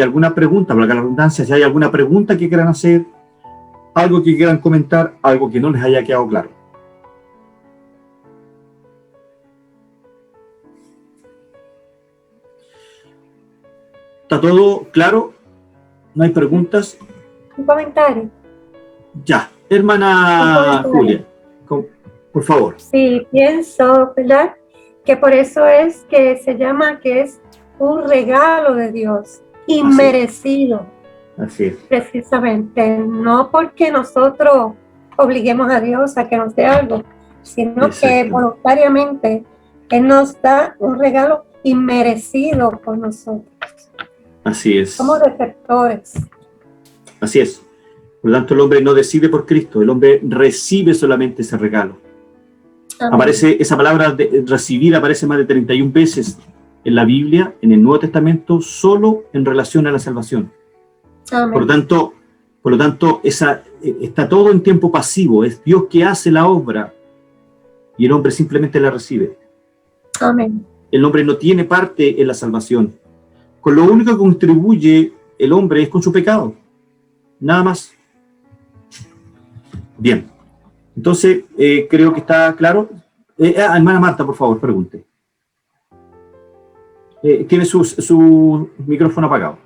alguna pregunta, valga la redundancia, si hay alguna pregunta que quieran hacer, algo que quieran comentar, algo que no les haya quedado claro. ¿Está todo claro? ¿No hay preguntas? Un comentario. Ya, hermana Julia, por favor. Sí, pienso, ¿verdad?, que por eso es que se llama que es un regalo de Dios, inmerecido. Así es. Precisamente, no porque nosotros obliguemos a Dios a que nos dé algo, sino que voluntariamente Él nos da un regalo inmerecido por nosotros. Así es. Somos receptores. Así es. Por lo tanto, el hombre no decide por Cristo, el hombre recibe solamente ese regalo. Amén. Aparece esa palabra de recibir, aparece más de 31 veces en la Biblia, en el Nuevo Testamento, solo en relación a la salvación. Amén. Por lo tanto, está todo en tiempo pasivo. Es Dios que hace la obra y el hombre simplemente la recibe. Amén. El hombre no tiene parte en la salvación. Con lo único que contribuye el hombre es con su pecado. Nada más. Bien. Entonces, creo que está claro. Hermana Marta, por favor, pregunte. Tiene su micrófono apagado.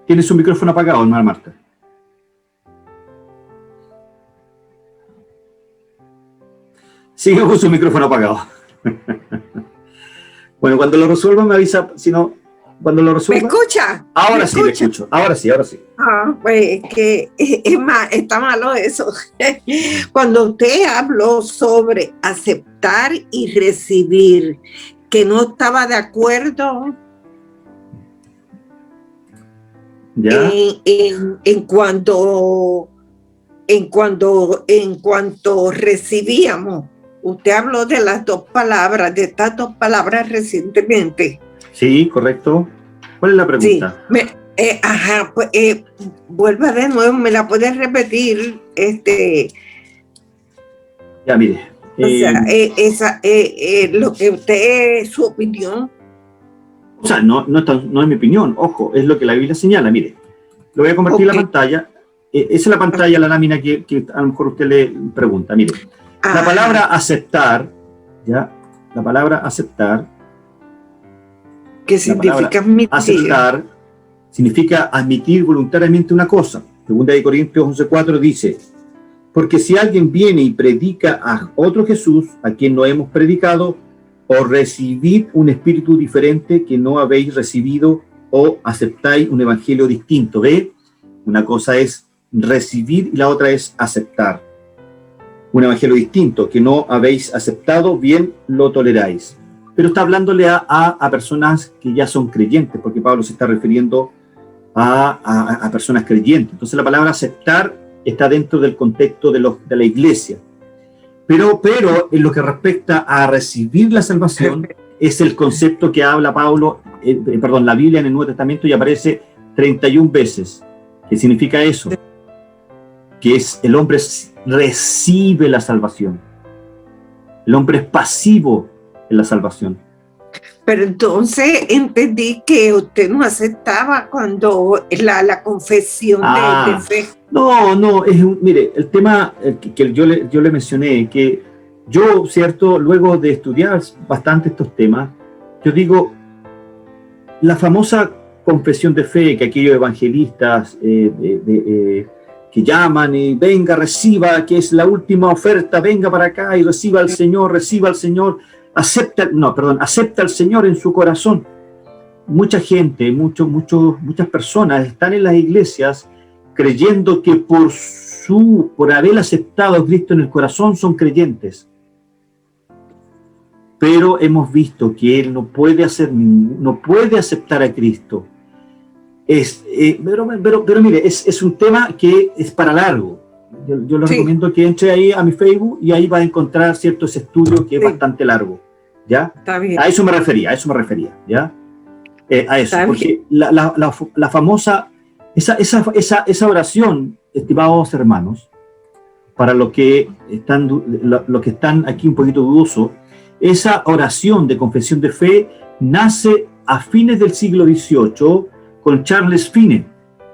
Tiene su micrófono apagado, hermana Marta. Sigue con su micrófono apagado. Bueno, cuando lo resuelva me avisa, si no, cuando lo ¿Me resuelva. escucha? Ahora ¿Me sí le escucha? escucho, ahora sí, ahora sí. Ah, pues es que está malo eso. Cuando usted habló sobre aceptar y recibir, que no estaba de acuerdo ¿Ya? en cuanto recibíamos. Usted habló de las dos palabras, de estas dos palabras recientemente. Sí, correcto. ¿Cuál es la pregunta? Sí, pues vuelva de nuevo, ¿me la puedes repetir? Ya, mire. O sea, lo que usted, su opinión. O sea, no es mi opinión, ojo, es lo que la Biblia señala. Mire, lo voy a convertir en la pantalla. Esa es la pantalla, la lámina que a lo mejor usted le pregunta. Mire, la palabra aceptar, ¿ya? La palabra aceptar. ¿Qué significa admitir? Aceptar significa admitir voluntariamente una cosa. Segunda de Corintios 11:4 dice: porque si alguien viene y predica a otro Jesús, a quien no hemos predicado, o recibid un espíritu diferente que no habéis recibido, o aceptáis un evangelio distinto. ¿Ve? Una cosa es recibir y la otra es aceptar. Un evangelio distinto que no habéis aceptado, bien lo toleráis. Pero está hablándole a personas que ya son creyentes, porque Pablo se está refiriendo a personas creyentes. Entonces la palabra aceptar está dentro del contexto de la iglesia. Pero en lo que respecta a recibir la salvación, es el concepto que habla la Biblia en el Nuevo Testamento, y aparece 31 veces. ¿Qué significa eso? Que el hombre recibe la salvación. El hombre es pasivo en la salvación. Pero entonces entendí que usted no aceptaba cuando la confesión de fe. No, mire, el tema que yo le mencioné, que yo, cierto, luego de estudiar bastante estos temas, yo digo, la famosa confesión de fe que aquellos evangelistas que llaman y venga, reciba, que es la última oferta, venga para acá y reciba al Señor, acepta al Señor en su corazón. Mucha gente, muchas personas están en las iglesias creyendo que por haber aceptado a Cristo en el corazón son creyentes. Pero hemos visto que él no puede aceptar a Cristo. Pero mire, es un tema que es para largo. Yo le recomiendo que entre ahí a mi Facebook y ahí va a encontrar ciertos estudios que es bastante largo. ¿Ya? Está bien. A eso me refería, ¿ya? A eso, porque la famosa, esa oración, estimados hermanos, para los que están aquí un poquito dudosos, esa oración de confesión de fe nace a fines del siglo XVIII con Charles Finney.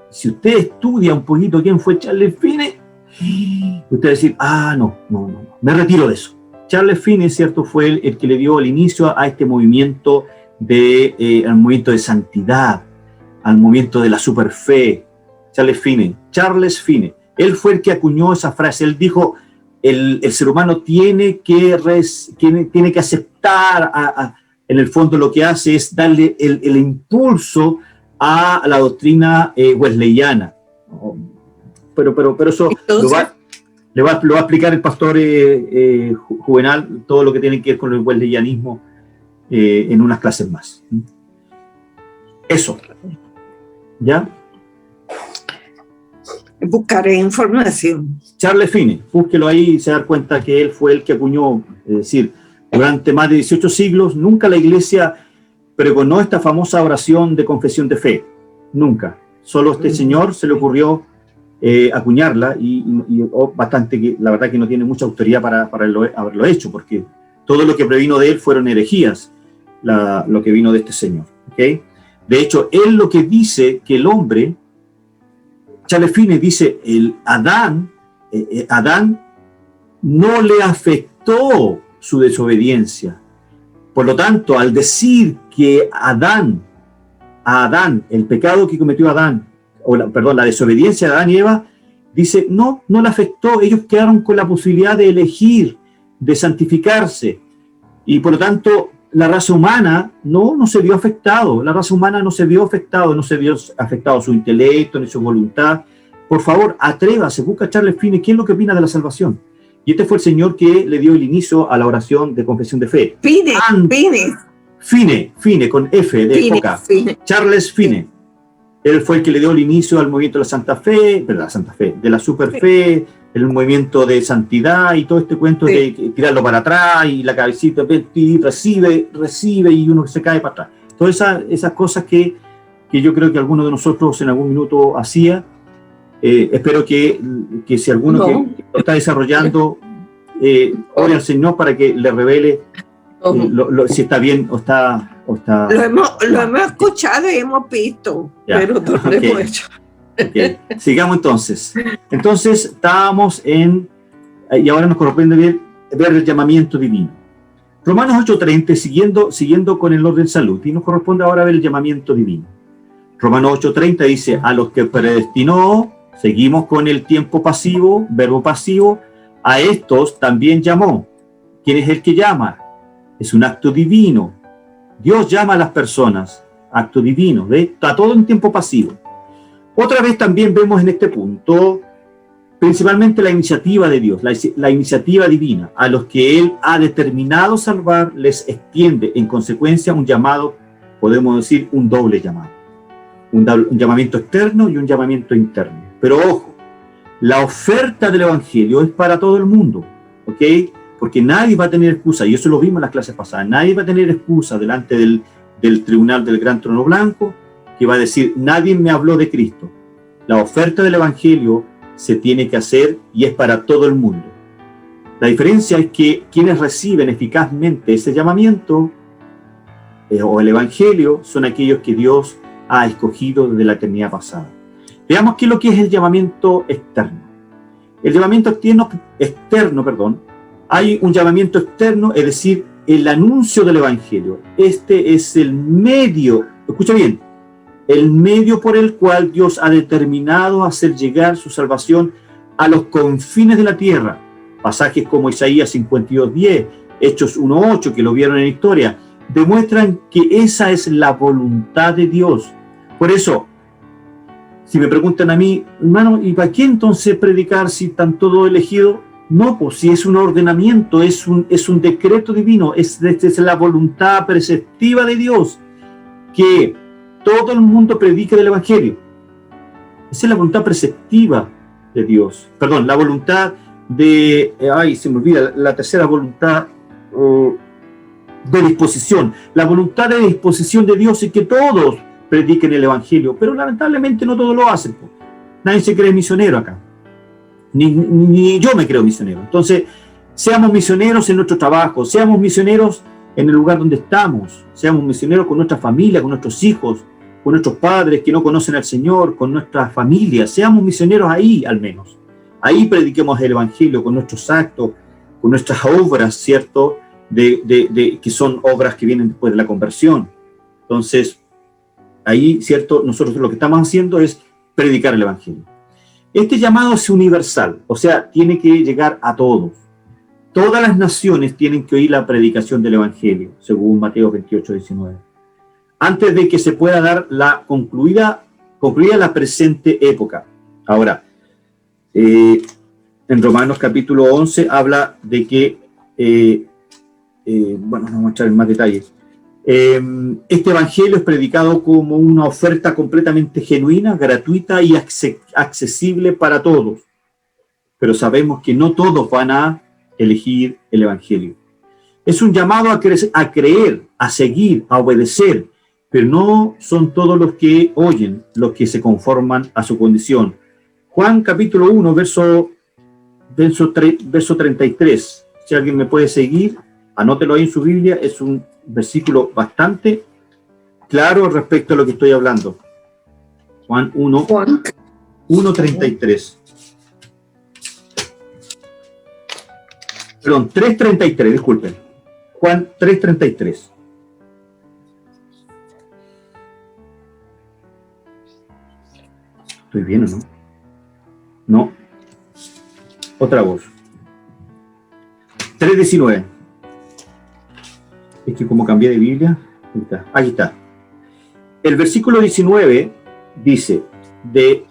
Si usted estudia un poquito quién fue Charles Finney, usted va a decir, no, me retiro de eso. Charles Finney, ¿cierto?, fue el que le dio el inicio a este movimiento al movimiento de santidad, al movimiento de la superfe. Charles Finney. Él fue el que acuñó esa frase. Él dijo, el ser humano tiene que aceptar, en el fondo lo que hace es darle el impulso a la doctrina wesleyana. Pero eso lo va a explicar el pastor Juvenal, todo lo que tiene que ver con el wesleyanismo en unas clases más. Eso. ¿Ya? Buscaré información. Charles Finney, búsquelo ahí y se da cuenta que él fue el que acuñó, es decir, durante más de 18 siglos, nunca la iglesia pregonó esta famosa oración de confesión de fe. Nunca. Solo este señor se le ocurrió acuñarla y bastante, que la verdad que no tiene mucha autoridad para haberlo hecho, porque todo lo que previno de él fueron herejías, lo que vino de este señor. ¿Okay? De hecho, él lo que dice que el hombre, Charles Finney dice, Adán no le afectó su desobediencia. Por lo tanto, al decir que a Adán, el pecado que cometió Adán, la desobediencia de Adán y Eva, dice, no le afectó. Ellos quedaron con la posibilidad de elegir, de santificarse. Y por lo tanto, la raza humana no se vio afectado. La raza humana no se vio afectado su intelecto ni su voluntad. Por favor, atrévase, busca Charles Finney, ¿qué es lo que opina de la salvación? Y este fue el señor que le dio el inicio a la oración de confesión de fe. Finney, con F de Foca. Charles Finney. Él fue el que le dio el inicio al movimiento de la Santa Fe, de la superfe, el movimiento de santidad y todo este cuento de tirarlo para atrás y la cabecita y recibe y uno se cae para atrás. Todas esas cosas que yo creo que alguno de nosotros en algún minuto hacía. Espero que si alguno que lo está desarrollando, ore al Señor para que le revele si está bien o está... Lo hemos escuchado y hemos visto, pero no lo hemos hecho. Okay. Sigamos entonces. Entonces estábamos y ahora nos corresponde ver el llamamiento divino. Romanos 8:30, siguiendo con el orden salud, y nos corresponde ahora ver el llamamiento divino. Romanos 8:30 dice, a los que predestinó, seguimos con el tiempo pasivo, verbo pasivo, a estos también llamó. ¿Quién es el que llama? Es un acto divino. Dios llama a las personas, acto divino, ¿ve? Está todo en tiempo pasivo. Otra vez también vemos en este punto, principalmente la iniciativa de Dios, la iniciativa divina. A los que Él ha determinado salvar, les extiende en consecuencia un llamado, podemos decir un doble llamado. Un llamamiento externo y un llamamiento interno. Pero ojo, la oferta del Evangelio es para todo el mundo, ¿ok? Porque nadie va a tener excusa, y eso lo vimos en las clases pasadas, nadie va a tener excusa delante del tribunal del gran trono blanco, que va a decir, nadie me habló de Cristo. La oferta del Evangelio se tiene que hacer y es para todo el mundo. La diferencia es que quienes reciben eficazmente ese llamamiento o el Evangelio son aquellos que Dios ha escogido desde la eternidad pasada. Veamos qué es lo que es el llamamiento externo. El llamamiento externo, hay un llamamiento externo, es decir, el anuncio del Evangelio. Este es el medio, escucha bien, el medio por el cual Dios ha determinado hacer llegar su salvación a los confines de la tierra. Pasajes como Isaías 52:10, Hechos 1:8, que lo vieron en la historia, demuestran que esa es la voluntad de Dios. Por eso, si me preguntan a mí, hermano, ¿y para qué entonces predicar si están todos elegidos? No, pues si es un ordenamiento, es un decreto divino, es la voluntad preceptiva de Dios, que todo el mundo predique del Evangelio. Esa es la voluntad preceptiva de Dios. Perdón, la voluntad de... se me olvida, la tercera voluntad de disposición. La voluntad de disposición de Dios es que todos prediquen el Evangelio, pero lamentablemente no todos lo hacen. Nadie se cree misionero acá. Ni yo me creo misionero. Entonces, seamos misioneros en nuestro trabajo, seamos misioneros en el lugar donde estamos, seamos misioneros con nuestra familia, con nuestros hijos, con nuestros padres que no conocen al Señor, con nuestra familia, seamos misioneros ahí al menos. Ahí prediquemos el Evangelio con nuestros actos, con nuestras obras, ¿cierto? Que son obras que vienen después de la conversión. Entonces, ahí, ¿cierto? Nosotros lo que estamos haciendo es predicar el Evangelio. Este llamado es universal, o sea, tiene que llegar a todos. Todas las naciones tienen que oír la predicación del Evangelio, según Mateo 28:19. Antes de que se pueda dar la concluida la presente época. Ahora, en Romanos capítulo 11 habla de que, vamos a mostrar en más detalles. Este evangelio es predicado como una oferta completamente genuina, gratuita y accesible para todos. Pero sabemos que no todos van a elegir el evangelio. Es un llamado a creer, a seguir, a obedecer, pero no son todos los que oyen los que se conforman a su condición. Juan capítulo 1, verso 33. Si alguien me puede seguir, anótelo ahí en su Biblia, es un versículo bastante claro respecto a lo que estoy hablando. Juan 1:33. Perdón, 3:33, disculpen. Juan 3:33. ¿Estoy bien o no? No. Otra voz. 3:19. Es que como cambié de Biblia, aquí está. El versículo 19 dice, de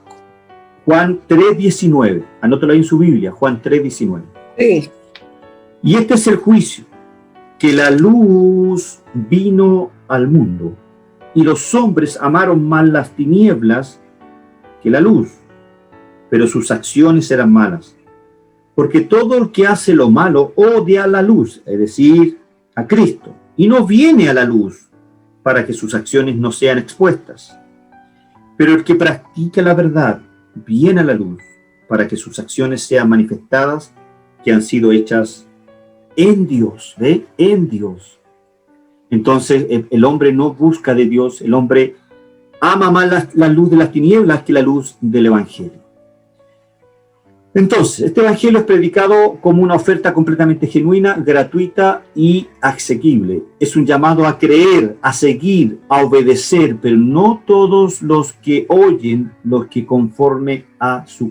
Juan 3:19, anótalo ahí en su Biblia, Juan 3:19. Sí. Y este es el juicio, que la luz vino al mundo, y los hombres amaron más las tinieblas que la luz, pero sus acciones eran malas. Porque todo el que hace lo malo odia la luz, es decir, a Cristo, y no viene a la luz para que sus acciones no sean expuestas. Pero el que practica la verdad viene a la luz para que sus acciones sean manifestadas, que han sido hechas en Dios, ¿ve? En Dios. Entonces el hombre no busca de Dios, el hombre ama más la luz de las tinieblas que la luz del Evangelio. Entonces, este Evangelio es predicado como una oferta completamente genuina, gratuita y asequible. Es un llamado a creer, a seguir, a obedecer, pero no todos los que oyen lo que conforman a sus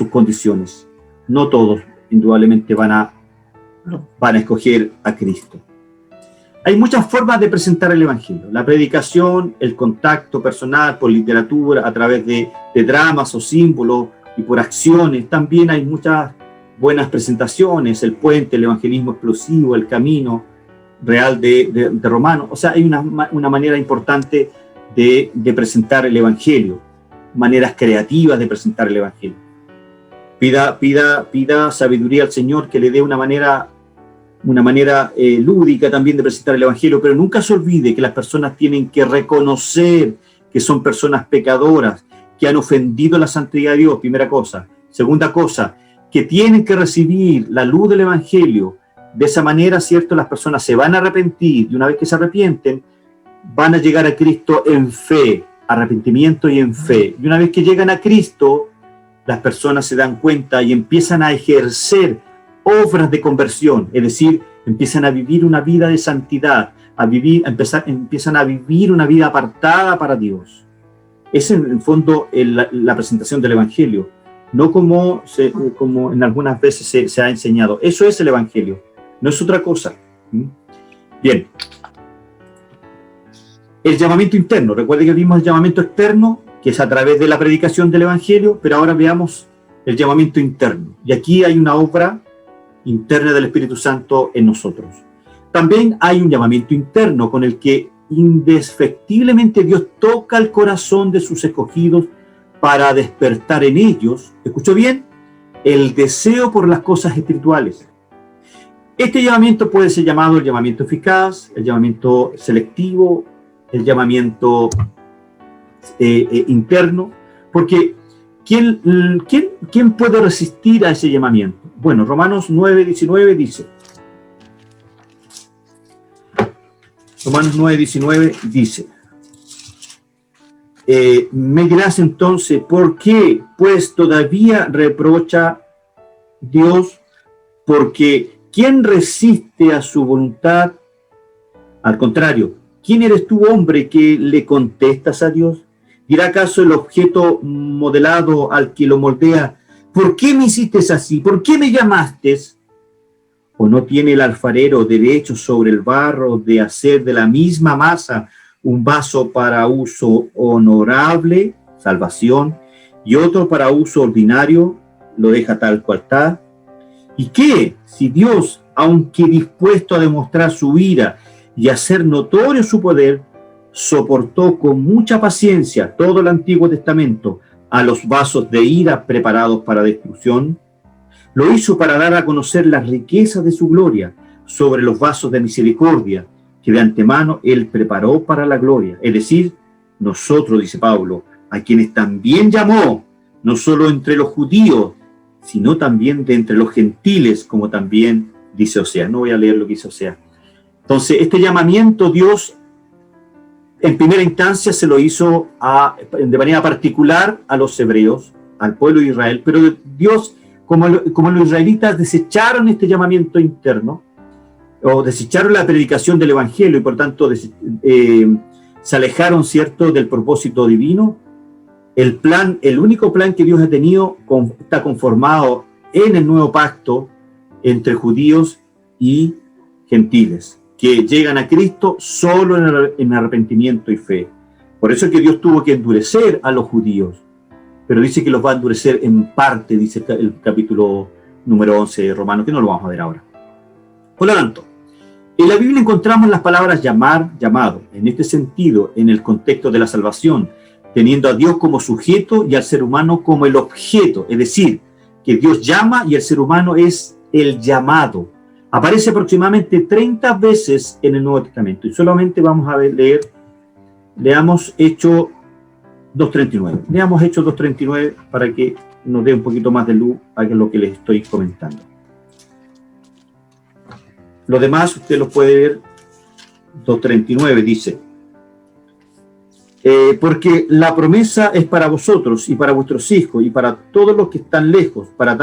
condiciones. No todos, indudablemente, van a escoger a Cristo. Hay muchas formas de presentar el Evangelio. La predicación, el contacto personal por literatura, a través de dramas o símbolos y por acciones. También hay muchas buenas presentaciones, el puente, el evangelismo explosivo, el camino real de Romano. O sea, hay una manera importante de presentar el Evangelio, maneras creativas de presentar el Evangelio. Pida sabiduría al Señor, que le dé una manera lúdica también de presentar el Evangelio, pero nunca se olvide que las personas tienen que reconocer que son personas pecadoras, que han ofendido la santidad de Dios, primera cosa. Segunda cosa, que tienen que recibir la luz del Evangelio. De esa manera, ¿cierto? Las personas se van a arrepentir, y una vez que se arrepienten, van a llegar a Cristo en fe, arrepentimiento y en fe. Y una vez que llegan a Cristo, las personas se dan cuenta y empiezan a ejercer obras de conversión, es decir, empiezan a vivir una vida de santidad, empiezan a vivir una vida apartada para Dios. Es en el fondo la presentación del Evangelio, no como en algunas veces se ha enseñado. Eso es el Evangelio, no es otra cosa. Bien. El llamamiento interno, recuerden que vimos el llamamiento externo, que es a través de la predicación del Evangelio, pero ahora veamos el llamamiento interno. Y aquí hay una obra interna del Espíritu Santo en nosotros. También hay un llamamiento interno con el que indefectiblemente Dios toca el corazón de sus escogidos para despertar en ellos, ¿escuchó bien?, el deseo por las cosas espirituales. Este llamamiento puede ser llamado el llamamiento eficaz, el llamamiento selectivo, el llamamiento interno, porque ¿quién puede resistir a ese llamamiento? Bueno, Romanos 9:19 dice, me dirás entonces, ¿por qué? Pues todavía reprocha Dios, porque ¿quién resiste a su voluntad? Al contrario, ¿quién eres tú, hombre, que le contestas a Dios? ¿Dirá acaso el objeto modelado al que lo moldea, ¿por qué me hiciste así? ¿Por qué me llamaste? ¿O no tiene el alfarero derecho sobre el barro de hacer de la misma masa un vaso para uso honorable, salvación, y otro para uso ordinario, lo deja tal cual está? ¿Y qué si Dios, aunque dispuesto a demostrar su ira y hacer notorio su poder, soportó con mucha paciencia todo el Antiguo Testamento a los vasos de ira preparados para destrucción? Lo hizo para dar a conocer las riquezas de su gloria sobre los vasos de misericordia que de antemano Él preparó para la gloria. Es decir, nosotros, dice Pablo, a quienes también llamó, no solo entre los judíos, sino también de entre los gentiles, como también dice Oseas. No voy a leer lo que dice Oseas. Entonces, este llamamiento Dios, en primera instancia, se lo hizo de manera particular a los hebreos, al pueblo de Israel, pero Dios, como los israelitas desecharon este llamamiento interno, o desecharon la predicación del Evangelio y por tanto se alejaron, ¿cierto?, del propósito divino. El único plan que Dios ha tenido está conformado en el nuevo pacto entre judíos y gentiles, que llegan a Cristo solo en arrepentimiento y fe. Por eso es que Dios tuvo que endurecer a los judíos, pero dice que los va a endurecer en parte, dice el capítulo número 11 de Romanos, que no lo vamos a ver ahora. Por lo tanto, en la Biblia encontramos las palabras llamar, llamado, en este sentido, en el contexto de la salvación, teniendo a Dios como sujeto y al ser humano como el objeto, es decir, que Dios llama y el ser humano es el llamado. Aparece aproximadamente 30 veces en el Nuevo Testamento y solamente vamos a leamos Hechos 2:39. Leamos Hechos 2:39 para que nos dé un poquito más de luz a lo que les estoy comentando. Lo demás usted lo puede ver. 2:39 dice, porque la promesa es para vosotros y para vuestros hijos y para todos los que están lejos, para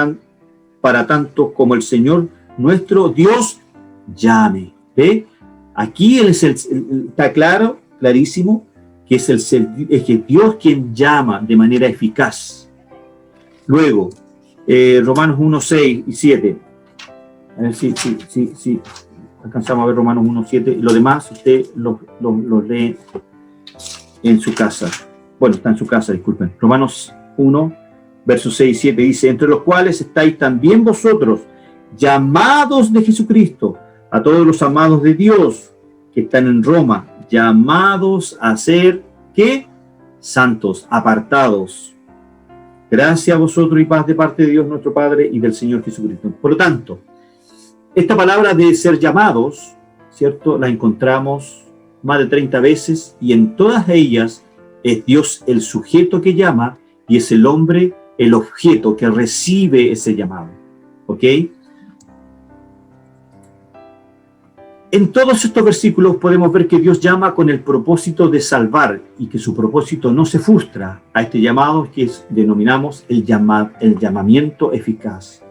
tanto como el Señor nuestro Dios llame. ¿Ve? Aquí está claro, clarísimo, que es que Dios quien llama de manera eficaz. Luego, Romanos 1:6 y 7. A ver si alcanzamos a ver Romanos 1:7 y lo demás usted lo lee en su casa. Bueno, está en su casa, disculpen. Romanos 1, versos 6 y 7 dice, entre los cuales estáis también vosotros, llamados de Jesucristo, a todos los amados de Dios que están en Roma, llamados a ser, ¿qué? Santos, apartados. Gracias a vosotros y paz de parte de Dios nuestro Padre y del Señor Jesucristo. Por lo tanto, esta palabra de ser llamados, ¿cierto? La encontramos más de 30 veces y en todas ellas es Dios el sujeto que llama y es el hombre el objeto que recibe ese llamado. ¿Ok? En todos estos versículos podemos ver que Dios llama con el propósito de salvar y que su propósito no se frustra a este llamado que denominamos el llamamiento eficaz.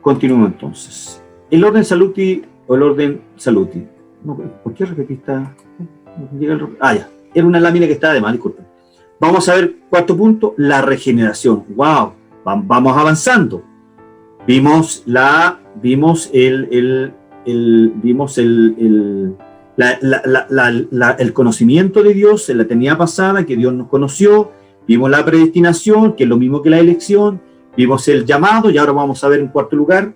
Continuamos entonces. El orden saluti o el orden saluti. No, ¿por qué repetiste? Ya. Era una lámina que estaba de mal, disculpen. Vamos a ver, cuarto punto, la regeneración. ¡Wow! Vamos avanzando. Vimos el conocimiento de Dios en la eternidad pasada, que Dios nos conoció. Vimos la predestinación, que es lo mismo que la elección. Vimos el llamado y ahora vamos a ver en cuarto lugar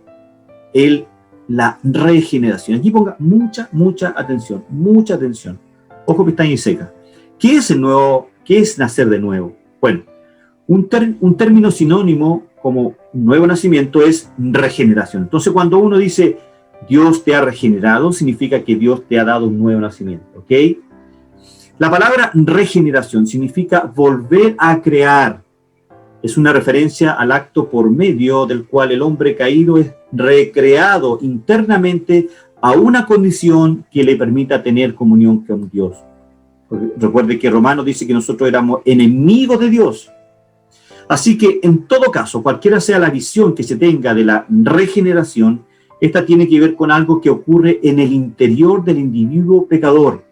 la regeneración. Aquí ponga mucha atención, mucha atención. Ojo, pestaña y seca. ¿Qué es el nuevo? ¿Qué es nacer de nuevo? Bueno, un término sinónimo como nuevo nacimiento es regeneración. Entonces, cuando uno dice Dios te ha regenerado, significa que Dios te ha dado un nuevo nacimiento, ¿ok? La palabra regeneración significa volver a crear. Es una referencia al acto por medio del cual el hombre caído es recreado internamente a una condición que le permita tener comunión con Dios. Recuerde que Romanos dice que nosotros éramos enemigos de Dios. Así que, en todo caso, cualquiera sea la visión que se tenga de la regeneración, esta tiene que ver con algo que ocurre en el interior del individuo pecador.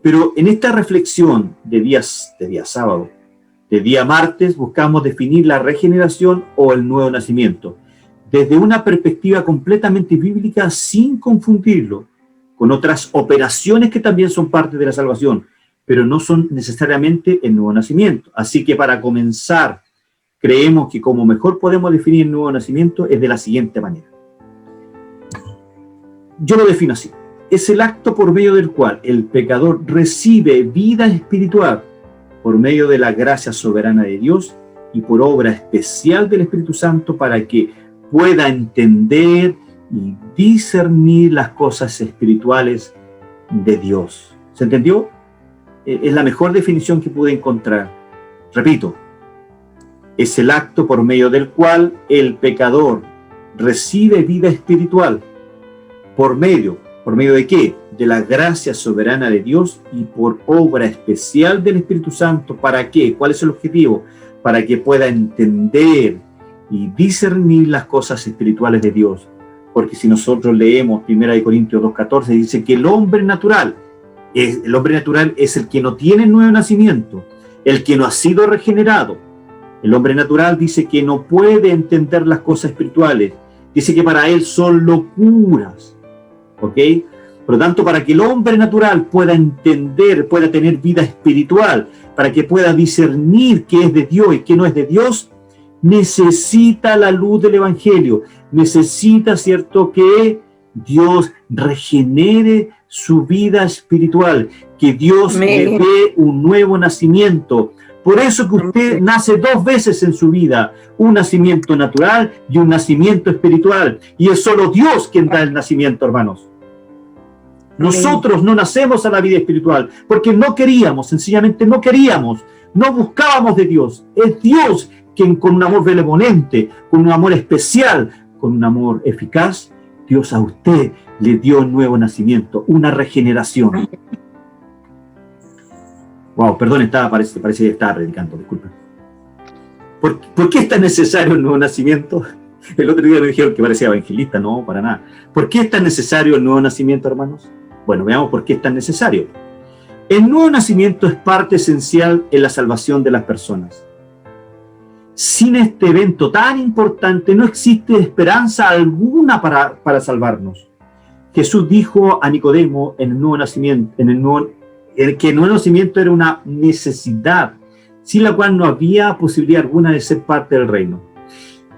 Pero en esta reflexión de día sábado, de día martes, buscamos definir la regeneración o el nuevo nacimiento desde una perspectiva completamente bíblica sin confundirlo con otras operaciones que también son parte de la salvación, pero no son necesariamente el nuevo nacimiento. Así que para comenzar, creemos que como mejor podemos definir el nuevo nacimiento es de la siguiente manera. Yo lo defino así. Es el acto por medio del cual el pecador recibe vida espiritual por medio de la gracia soberana de Dios y por obra especial del Espíritu Santo para que pueda entender y discernir las cosas espirituales de Dios. ¿Se entendió? Es la mejor definición que pude encontrar. Repito, es el acto por medio del cual el pecador recibe vida espiritual. ¿Por medio de qué? De la gracia soberana de Dios y por obra especial del Espíritu Santo. ¿Para qué? ¿Cuál es el objetivo? Para que pueda entender y discernir las cosas espirituales de Dios. Porque si nosotros leemos 1 Corintios 2:14, dice que el hombre natural es el que no tiene nuevo nacimiento, el que no ha sido regenerado. El hombre natural dice que no puede entender las cosas espirituales. Dice que para él son locuras. ¿Ok? Por lo tanto, para que el hombre natural pueda entender, pueda tener vida espiritual, para que pueda discernir qué es de Dios y qué no es de Dios, necesita la luz del Evangelio. Necesita, ¿cierto?, que Dios regenere su vida espiritual, que Dios le dé un nuevo nacimiento. Por eso que usted nace 2 veces en su vida, un nacimiento natural y un nacimiento espiritual. Y es solo Dios quien da el nacimiento, hermanos. Nosotros no nacemos a la vida espiritual porque no queríamos, sencillamente no queríamos, no buscábamos de Dios. Es Dios quien con un amor benevolente, con un amor especial, con un amor eficaz, Dios a usted le dio un nuevo nacimiento, una regeneración. Wow, perdón, parece que estaba predicando, disculpen. ¿Por qué es tan necesario el nuevo nacimiento? El otro día me dijeron que parecía evangelista, no, para nada. ¿Por qué es tan necesario el nuevo nacimiento, hermanos? Bueno, veamos por qué es tan necesario. El nuevo nacimiento es parte esencial en la salvación de las personas. Sin este evento tan importante no existe esperanza alguna para salvarnos. Jesús dijo a Nicodemo en el nuevo nacimiento, que el nuevo nacimiento era una necesidad, sin la cual no había posibilidad alguna de ser parte del reino.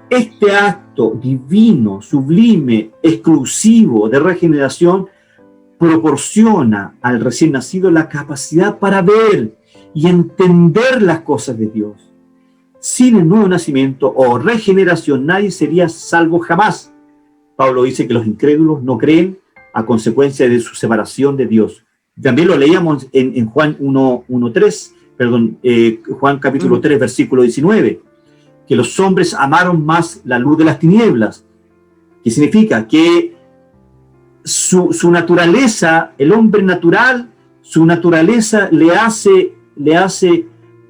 Este acto divino, sublime, exclusivo de regeneración proporciona al recién nacido la capacidad para ver y entender las cosas de Dios. Sin el nuevo nacimiento o regeneración, nadie sería salvo jamás. Pablo dice que los incrédulos no creen a consecuencia de su separación de Dios. También lo leíamos en Juan 1:3, Juan capítulo 3, versículo 19, que los hombres amaron más la luz de las tinieblas, que significa que su naturaleza, el hombre natural, su naturaleza le hace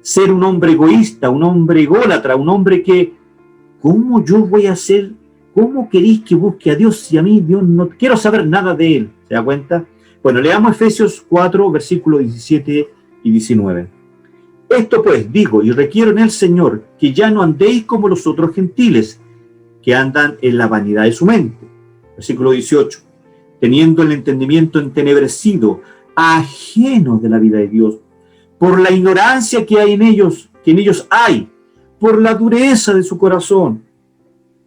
ser un hombre egoísta, un hombre ególatra, un hombre que, ¿cómo yo voy a ser? ¿Cómo queréis que busque a Dios si a mí Dios no quiero saber nada de Él? ¿Se da cuenta? Bueno, leamos Efesios 4, versículos 17 y 19. Esto pues digo y requiero en el Señor que ya no andéis como los otros gentiles, que andan en la vanidad de su mente. Versículo 18. Teniendo el entendimiento entenebrecido, ajenos de la vida de Dios, por la ignorancia que en ellos hay, por la dureza de su corazón.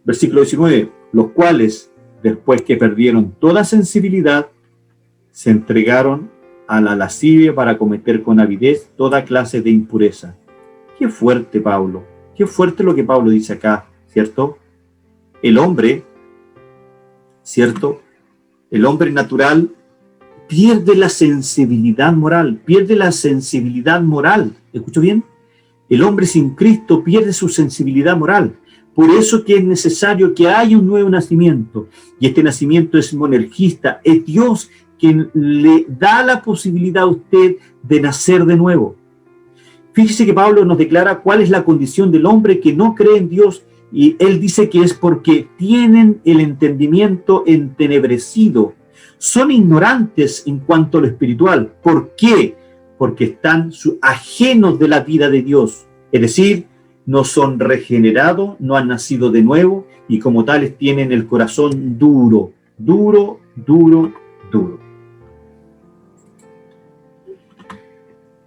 Versículo 19, los cuales, después que perdieron toda sensibilidad, se entregaron a la lascivia para cometer con avidez toda clase de impureza. Qué fuerte, Pablo. Qué fuerte lo que Pablo dice acá, ¿cierto? El hombre, ¿cierto? El hombre natural pierde la sensibilidad moral, ¿escucho bien? El hombre sin Cristo pierde su sensibilidad moral. Por eso que es necesario que haya un nuevo nacimiento. Y este nacimiento es monergista, es Dios quien le da la posibilidad a usted de nacer de nuevo. Fíjese que Pablo nos declara cuál es la condición del hombre que no cree en Dios, y él dice que es porque tienen el entendimiento entenebrecido. Son ignorantes en cuanto a lo espiritual. ¿Por qué? Porque están ajenos de la vida de Dios. Es decir, no son regenerados, no han nacido de nuevo y como tales tienen el corazón duro.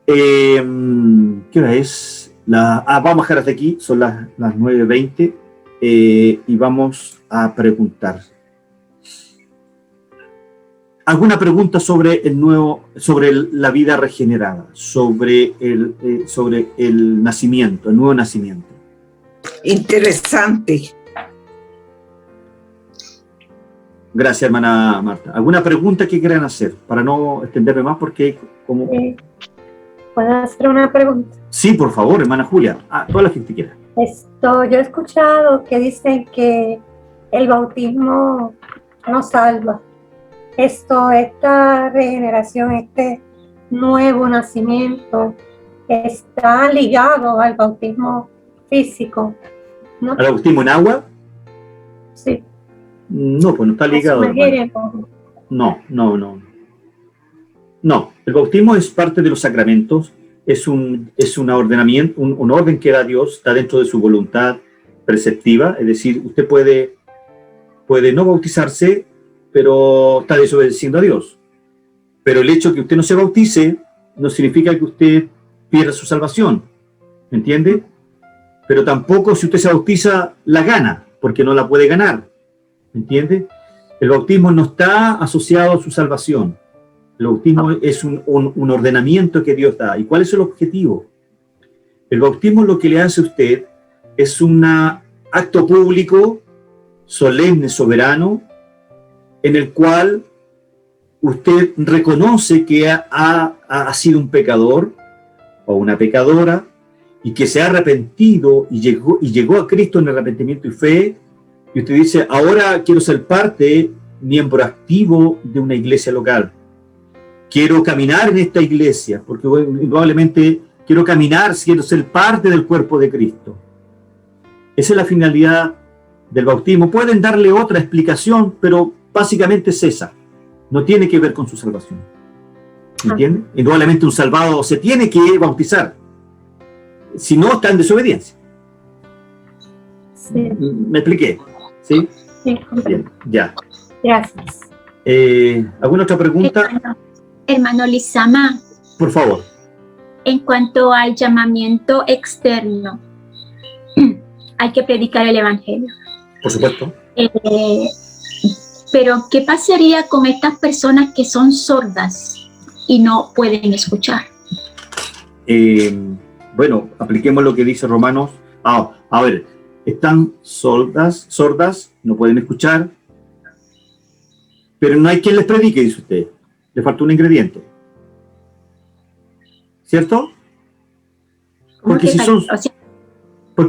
¿Qué hora es? Vamos a bajar hasta aquí, son las 9:20 y vamos a preguntar. ¿Alguna pregunta sobre la vida regenerada, sobre el nacimiento, el nuevo nacimiento? Interesante. Gracias, hermana Marta. ¿Alguna pregunta que quieran hacer? Para no extenderme más, porque como... ¿Puedo hacer una pregunta? Sí, por favor, hermana Julia. Toda la gente quiera. Yo he escuchado que dicen que el bautismo nos salva. Esta regeneración, este nuevo nacimiento, está ligado al bautismo físico, ¿no? ¿Al bautismo en agua? Sí. No, pues no está ligado. No. No, el bautismo es parte de los sacramentos, es un ordenamiento, un orden que da Dios, está dentro de su voluntad preceptiva, es decir, usted puede puede no bautizarse, pero está desobedeciendo a Dios. Pero el hecho de que usted no se bautice no significa que usted pierda su salvación, ¿me entiende? Pero tampoco si usted se bautiza la gana, porque no la puede ganar, ¿me entiende? El bautismo no está asociado a su salvación. El bautismo es un ordenamiento que Dios da. ¿Y cuál es el objetivo? El bautismo lo que le hace a usted es un acto público, solemne, soberano, en el cual usted reconoce que ha sido un pecador o una pecadora y que se ha arrepentido y llegó a Cristo en arrepentimiento y fe, y usted dice, ahora quiero ser parte, miembro activo de una iglesia local. Quiero caminar en esta iglesia, porque probablemente quiero caminar, quiero ser parte del cuerpo de Cristo. Esa es la finalidad del bautismo. Pueden darle otra explicación, pero básicamente es esa. No tiene que ver con su salvación. ¿Entiende? Indudablemente un salvado se tiene que bautizar. Si no, está en desobediencia. Sí. ¿Me expliqué? ¿Sí? Sí, Bien, ya. gracias. ¿Alguna otra pregunta? Hermano Lizama, Por favor. en cuanto al llamamiento externo, hay que predicar el Evangelio. Por supuesto. Pero, ¿qué pasaría con estas personas que son sordas y no pueden escuchar? Bueno, apliquemos lo que dice Romanos. A ver, están sordas, no pueden escuchar, pero no hay quien les predique, dice usted. Le falta un ingrediente. ¿Cierto? Porque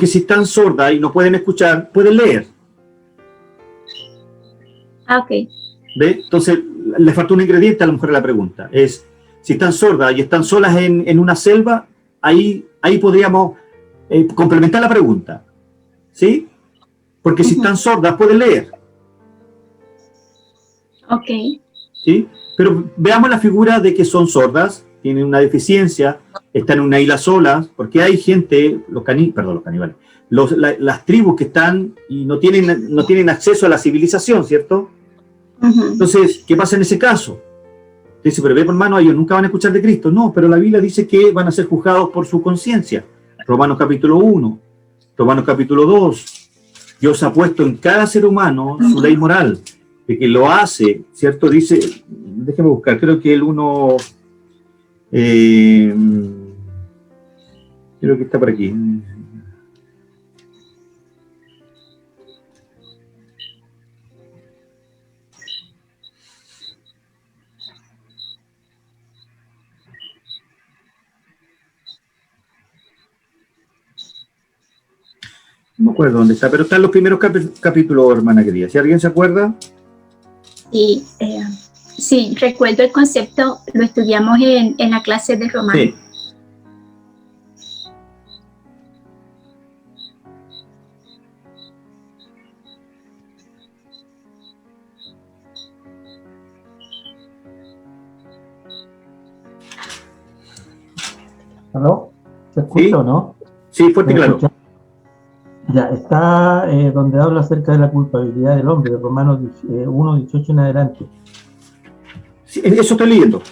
si están sordas y no pueden escuchar, pueden leer. Ok. ¿Ve? Entonces, le falta un ingrediente a lo mejor a la pregunta. Es, si están sordas y están solas en una selva, ahí podríamos complementar la pregunta. ¿Sí? Porque si están sordas, pueden leer. Ok. ¿Sí? Pero veamos la figura de que son sordas, tienen una deficiencia, están en una isla solas, porque hay gente, los caníbales, las tribus que están y no tienen acceso a la civilización, ¿cierto? Entonces, ¿qué pasa en ese caso? Dice, pero ve, hermano, ellos nunca van a escuchar de Cristo. No, pero la Biblia dice que van a ser juzgados por su conciencia. Romanos capítulo 1, Romanos capítulo 2. Dios ha puesto en cada ser humano su ley moral, de que lo hace, ¿cierto? Dice, déjeme buscar, creo que el 1, creo que está por aquí. No me acuerdo dónde está, pero está en los primeros capítulos, hermana querida. Si alguien se acuerda. Sí, recuerdo el concepto, lo estudiamos en la clase de Romanos. Sí. ¿Aló? ¿Se escucha ¿Sí? o no? Sí, fuerte y ¿Me claro. escucha? Ya, está donde habla acerca de la culpabilidad del hombre, de Romanos 1, 18 en adelante. Sí, eso estoy leyendo.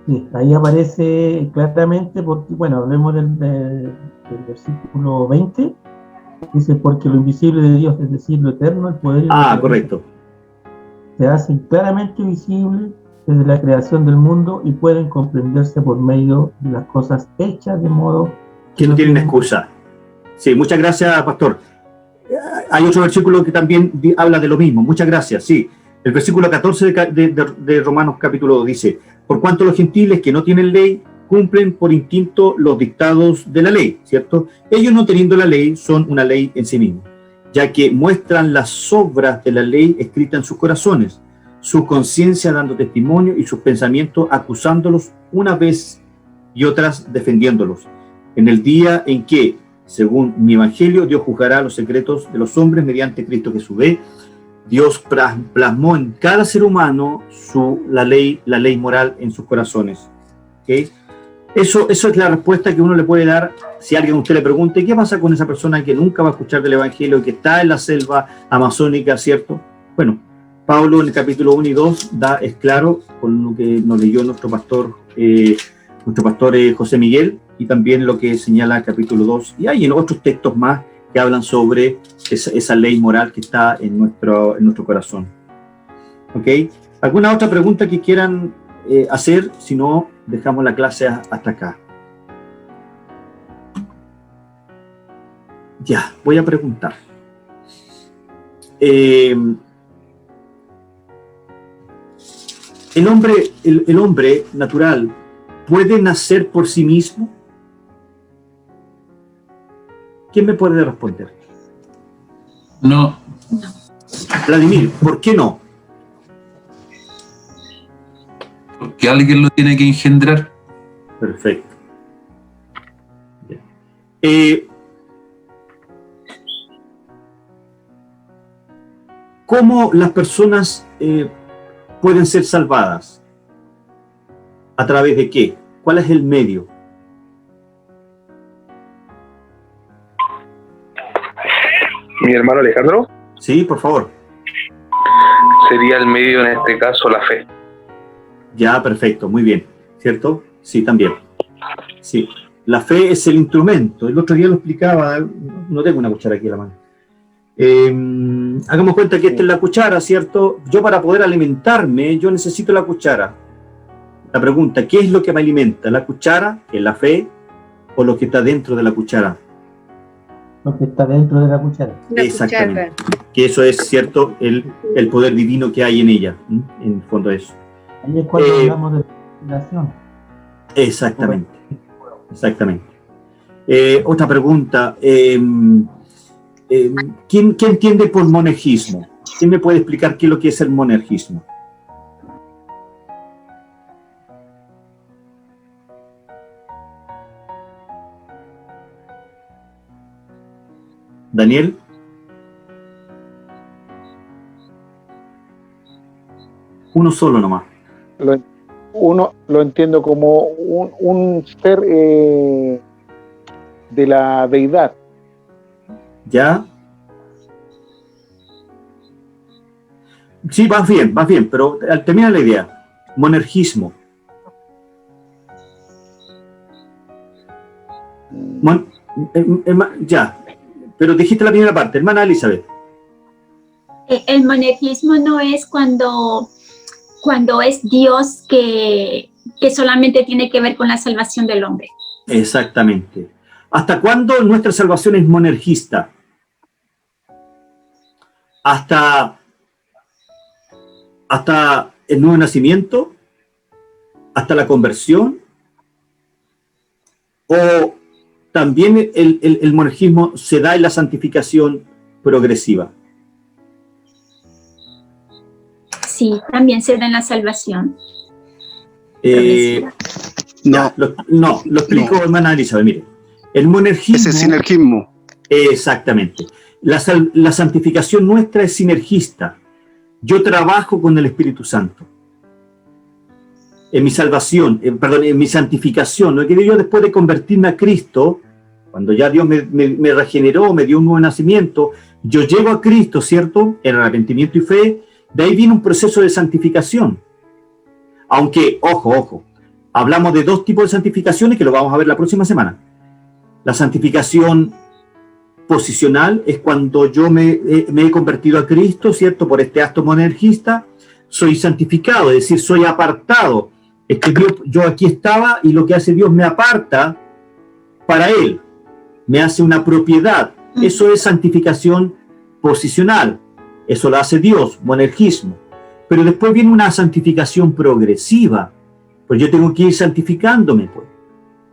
Sí, ahí aparece claramente, porque, bueno, hablemos del versículo 20, dice, porque lo invisible de Dios, es decir, lo eterno, el poder y la naturaleza, Correcto. se hacen claramente visibles desde la creación del mundo y pueden comprenderse por medio de las cosas hechas, de modo Que no tienen excusa. Sí, muchas gracias, pastor. Hay otro versículo que también habla de lo mismo. Muchas gracias, sí. El versículo 14 de Romanos capítulo 2 dice, por cuanto los gentiles que no tienen ley cumplen por instinto los dictados de la ley, ¿cierto? Ellos no teniendo la ley son una ley en sí mismos, ya que muestran las obras de la ley escritas en sus corazones, su conciencia dando testimonio y sus pensamientos acusándolos una vez y otras defendiéndolos. En el día en que, según mi evangelio, Dios juzgará los secretos de los hombres mediante Cristo Jesús. Dios plasmó en cada ser humano la ley moral en sus corazones. ¿Okay? Eso es la respuesta que uno le puede dar si alguien a usted le pregunte, ¿qué pasa con esa persona que nunca va a escuchar del evangelio, que está en la selva amazónica, ¿cierto? bueno, Pablo en el capítulo 1 y 2 es claro con lo que nos leyó nuestro pastor José Miguel, y también lo que señala el capítulo 2, y hay en otros textos más que hablan sobre esa ley moral que está en nuestro corazón. ¿Ok? ¿Alguna otra pregunta que quieran hacer? Si no, dejamos la clase hasta acá. Ya, voy a preguntar. El hombre natural puede nacer por sí mismo. ¿Quién me puede responder? No. Vladimir, ¿por qué no? Porque alguien lo tiene que engendrar. Perfecto. ¿Cómo las personas pueden ser salvadas? ¿A través de qué? ¿Cuál es el medio? Mi hermano Alejandro. Sí, por favor. Sería el medio en este caso la fe. Ya, perfecto, muy bien. ¿Cierto? Sí, también. Sí. La fe es el instrumento. El otro día lo explicaba, no tengo una cuchara aquí en la mano. Hagamos cuenta que esta es la cuchara, ¿cierto? Yo para poder alimentarme, yo necesito la cuchara. La pregunta, ¿qué es lo que me alimenta? ¿La cuchara, que es la fe, o lo que está dentro de la cuchara? Lo que está dentro de la cuchara. Exactamente. Que eso es, ¿cierto? El poder divino que hay en ella. En el fondo eso. Ahí es cuando hablamos de relación. Exactamente. Exactamente. Otra pregunta. ¿Quién entiende por monergismo? ¿Quién me puede explicar qué es lo que es el monergismo? Daniel. Uno solo nomás. Uno lo entiendo como un ser de la deidad. ¿Ya? Sí, vas bien, pero termina la idea. Monergismo. Ya, pero dijiste la primera parte, hermana Elizabeth. El monergismo no es cuando es Dios que solamente tiene que ver con la salvación del hombre. Exactamente. ¿Hasta cuándo nuestra salvación es monergista? ¿Hasta el nuevo nacimiento? ¿Hasta la conversión? ¿O también el monergismo se da en la santificación progresiva? Sí, también se da en la salvación. Lo explico, hermana Elizabeth. Mire, el monergismo... Ese sinergismo. Exactamente. La santificación nuestra es sinergista. Yo trabajo con el Espíritu Santo. En mi salvación, en mi santificación, lo que digo yo después de convertirme a Cristo, cuando ya Dios me regeneró, me dio un nuevo nacimiento, yo llego a Cristo, ¿cierto? En arrepentimiento y fe, de ahí viene un proceso de santificación. Aunque, ojo, hablamos de dos tipos de santificaciones que lo vamos a ver la próxima semana. La santificación posicional es cuando yo me he convertido a Cristo, ¿cierto? Por este acto monergista, soy santificado, es decir, soy apartado. Es que Dios, yo aquí estaba y lo que hace Dios me aparta para Él, me hace una propiedad. Eso es santificación posicional, eso lo hace Dios, monergismo. Pero después viene una santificación progresiva, pues yo tengo que ir santificándome, pues.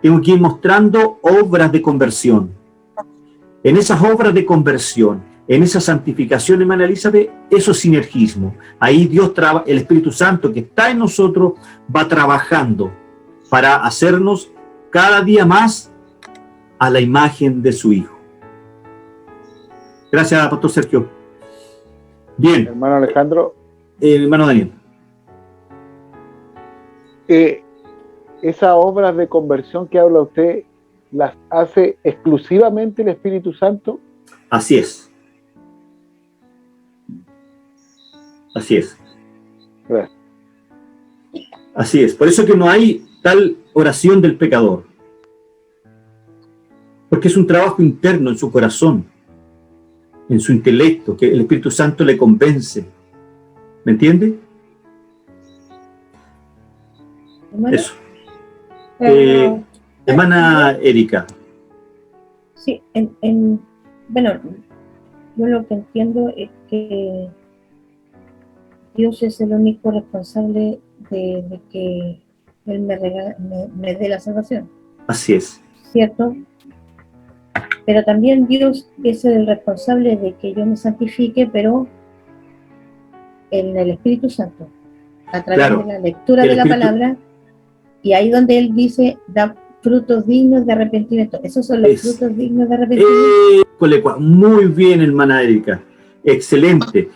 Tengo que ir mostrando obras de conversión. En esas obras de conversión, en esa santificación, hermana Elizabeth, eso es sinergismo. Ahí Dios, el Espíritu Santo que está en nosotros, va trabajando para hacernos cada día más a la imagen de su Hijo. Gracias, Pastor Sergio. Bien. Hermano Alejandro. Hermano Daniel. Esas obras de conversión que habla usted, ¿las hace exclusivamente el Espíritu Santo? Así es. Así es. Gracias. Así es. Por eso que no hay tal oración del pecador. Porque es un trabajo interno en su corazón, en su intelecto, que el Espíritu Santo le convence. ¿Me entiende? Hermano, Eso. Hermana Erika. sí, bueno, yo lo que entiendo es que Dios es el único responsable de que Él me dé la salvación, Así es. ¿cierto? Pero también Dios es el responsable de que yo me santifique, pero en el Espíritu Santo, a través Claro, de la lectura el de la Espíritu- palabra, y ahí donde Él dice, da frutos dignos de arrepentimiento. Esos son los Es- frutos dignos de arrepentimiento. Muy bien, hermana Erika. Excelente.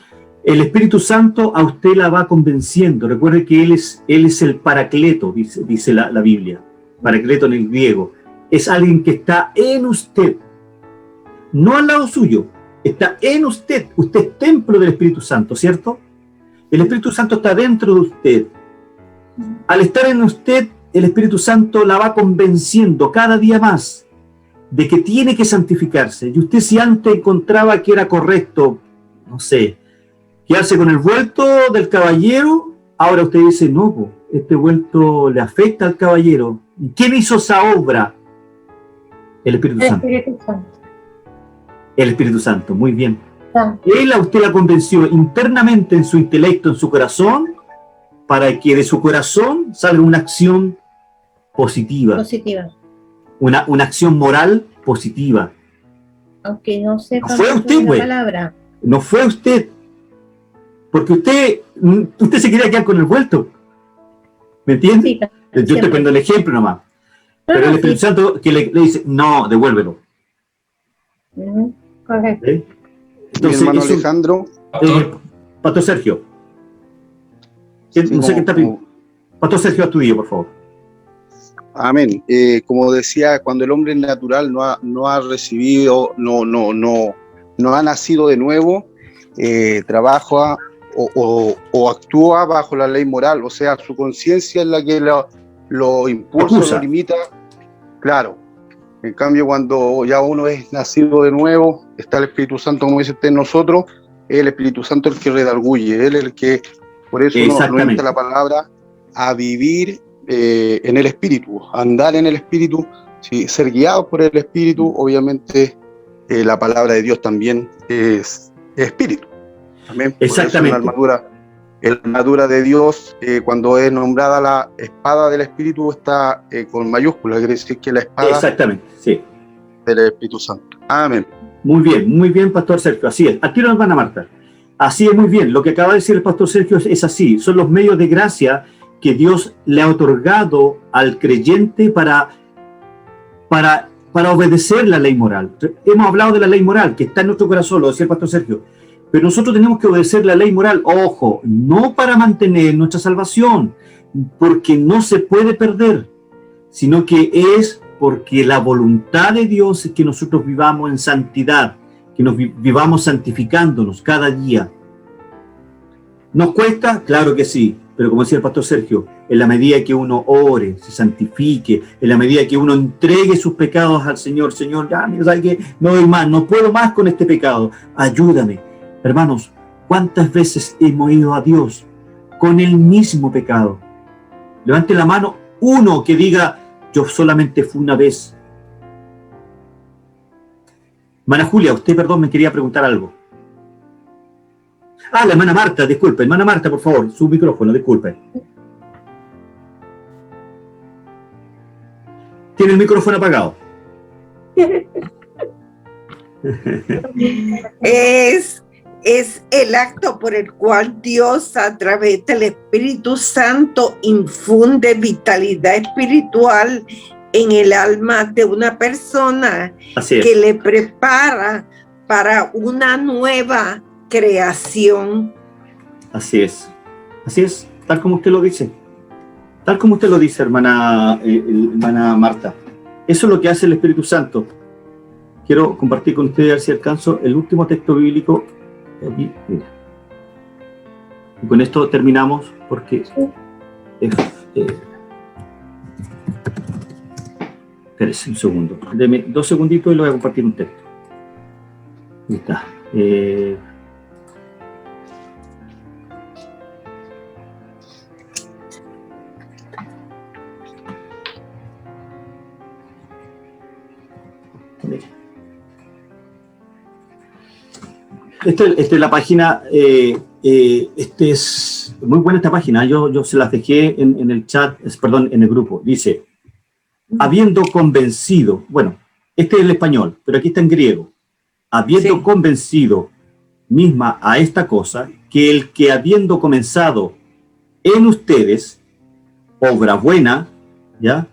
El Espíritu Santo a usted la va convenciendo. Recuerde que Él es el paracleto, dice la Biblia. Paracleto en el griego. Es alguien que está en usted. No al lado suyo. Está en usted. Usted es templo del Espíritu Santo, ¿cierto? El Espíritu Santo está dentro de usted. Al estar en usted, el Espíritu Santo la va convenciendo cada día más de que tiene que santificarse. Y usted, si antes encontraba que era correcto, no sé, quedarse con el vuelto del caballero, ahora usted dice, no, po, este vuelto le afecta al caballero. ¿Y quién hizo esa obra? El Espíritu El Santo. Espíritu Santo. El Espíritu Santo, muy bien. Ah, Él a usted la convenció internamente en su intelecto, en su corazón, para que de su corazón salga una acción positiva, Positiva. una acción moral positiva. Aunque no sepa No fue mucho usted, de la güey. palabra. No fue usted, porque usted se quería quedar con el vuelto. ¿Me entiende? Sí, Yo estoy siempre. poniendo el ejemplo nomás. Pero el Espíritu sí. Santo que le dice, no, devuélvelo. Ujú. correcto. ¿Eh? Mi Entonces, hermano es un- Alejandro, Pastor Sergio. sí, No sé qué está pidiendo. Pastor Sergio Astudillo, por favor. amén. Como decía, cuando el hombre natural no ha recibido, no ha nacido de nuevo, trabaja o actúa bajo la ley moral, o sea, su conciencia es la que lo impulsa, Acusa. lo limita. Claro. En cambio, cuando ya uno es nacido de nuevo, está el Espíritu Santo, como dice usted, en nosotros, es el Espíritu Santo el que redarguye, él es el que, por eso nos Exactamente. invita la palabra a vivir en el Espíritu, a andar en el Espíritu, ¿sí? Ser guiados por el Espíritu. Obviamente la palabra de Dios también es Espíritu. Amén. Por eso Exactamente. la armadura de Dios, cuando es nombrada la espada del Espíritu, está con mayúsculas, quiere decir que la espada Exactamente, sí. del Espíritu Santo. Amén. Muy bien, Pastor Sergio, así es. Aquí nos van a Marta. Así es, muy bien. Lo que acaba de decir el Pastor Sergio es así. Son los medios de gracia que Dios le ha otorgado al creyente para obedecer la ley moral. Hemos hablado de la ley moral, que está en nuestro corazón, lo decía el Pastor Sergio. Pero nosotros tenemos que obedecer la ley moral, ojo, no para mantener nuestra salvación, porque no se puede perder, sino que es porque la voluntad de Dios es que nosotros vivamos en santidad, que nos vivamos santificándonos cada día. ¿Nos cuesta? Claro que sí, pero como decía el Pastor Sergio, en la medida que uno ore, se santifique, en la medida que uno entregue sus pecados al Señor, Señor, ya, mira, ¿sabes qué? No doy más, no puedo más con este pecado, ayúdame. Hermanos, ¿cuántas veces hemos ido a Dios con el mismo pecado? Levante la mano uno que diga, yo solamente fui una vez. Hermana Julia, usted, perdón, me quería preguntar algo. La hermana Marta, disculpe. Hermana Marta, por favor, su micrófono, disculpe. Tiene el micrófono apagado. Es el acto por el cual Dios, a través del Espíritu Santo, infunde vitalidad espiritual en el alma de una persona que le prepara para una nueva creación. Así es, tal como usted lo dice. Tal como usted lo dice, hermana Marta. Eso es lo que hace el Espíritu Santo. Quiero compartir con ustedes, a ver si alcanzo el último texto bíblico. Aquí, mira. Y con esto terminamos porque... espérese un segundo. Deme 2 segunditos y lo voy a compartir un texto. Ahí está. Esta es la página, es muy buena esta página, yo se las dejé en el chat, perdón, en el grupo. Dice, habiendo convencido, bueno, este es el español, pero aquí está en griego, habiendo convencido misma a esta cosa, que el que habiendo comenzado en ustedes, obra buena, ¿ya?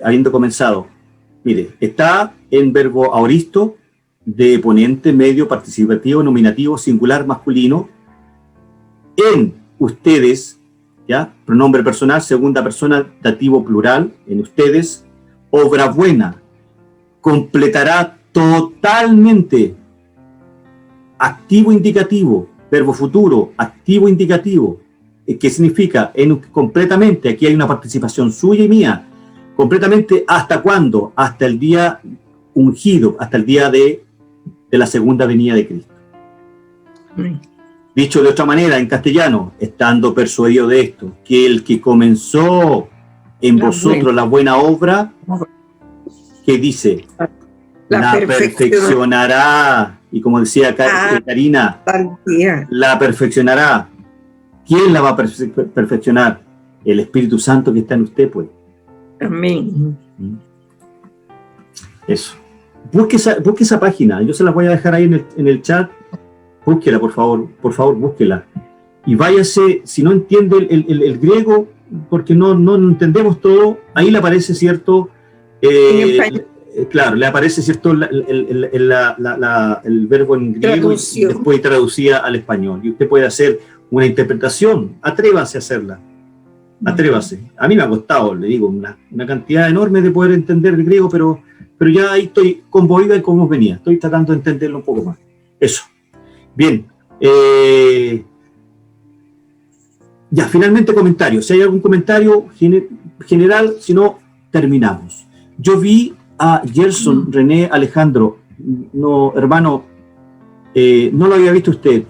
Habiendo comenzado, mire, está en verbo aoristo, de ponente, medio, participativo, nominativo, singular, masculino, en ustedes, ¿ya? Pronombre personal, segunda persona, dativo plural, en ustedes, obra buena, completará totalmente, activo indicativo, verbo futuro, activo indicativo, ¿qué significa? Completamente, aquí hay una participación suya y mía, completamente, ¿hasta cuándo? Hasta el día ungido, hasta el día de la segunda venida de Cristo. Dicho de otra manera, en castellano, estando persuadido de esto, que el que comenzó en vosotros la buena obra, que dice, la perfeccionará, y como decía Karina, la perfeccionará. ¿Quién la va a perfeccionar? El Espíritu Santo que está en usted, pues. Amén. Eso. Busque esa página, yo se la voy a dejar ahí en el chat. Búsquela, por favor, búsquela. Y váyase, si no entiende el griego, porque no entendemos todo, ahí le aparece, ¿cierto? Claro, le aparece, ¿cierto? El verbo en griego y después traducía al español. Y usted puede hacer una interpretación, atrévase a hacerla. Atrévase. A mí me ha costado, le digo, una cantidad enorme de poder entender el griego, pero ya ahí estoy conmovido y como venía. Estoy tratando de entenderlo un poco más. Eso. Bien. Ya, finalmente comentarios. Si hay algún comentario general, si no, terminamos. Yo vi a Gerson René Alejandro. No, hermano, no lo había visto usted.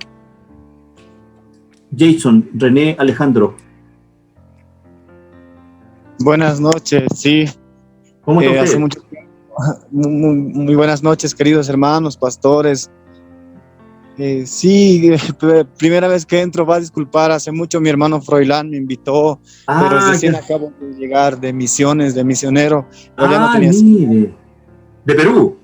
Jason René Alejandro. Buenas noches, sí. ¿Cómo está usted? Hace mucho tiempo. Muy buenas noches, queridos hermanos, pastores. Sí, primera vez que entro, va a disculpar, hace mucho mi hermano Froilán me invitó, pero recién acabo de llegar de misiones, de misionero. Ya no tenía... mire. ¿De Perú?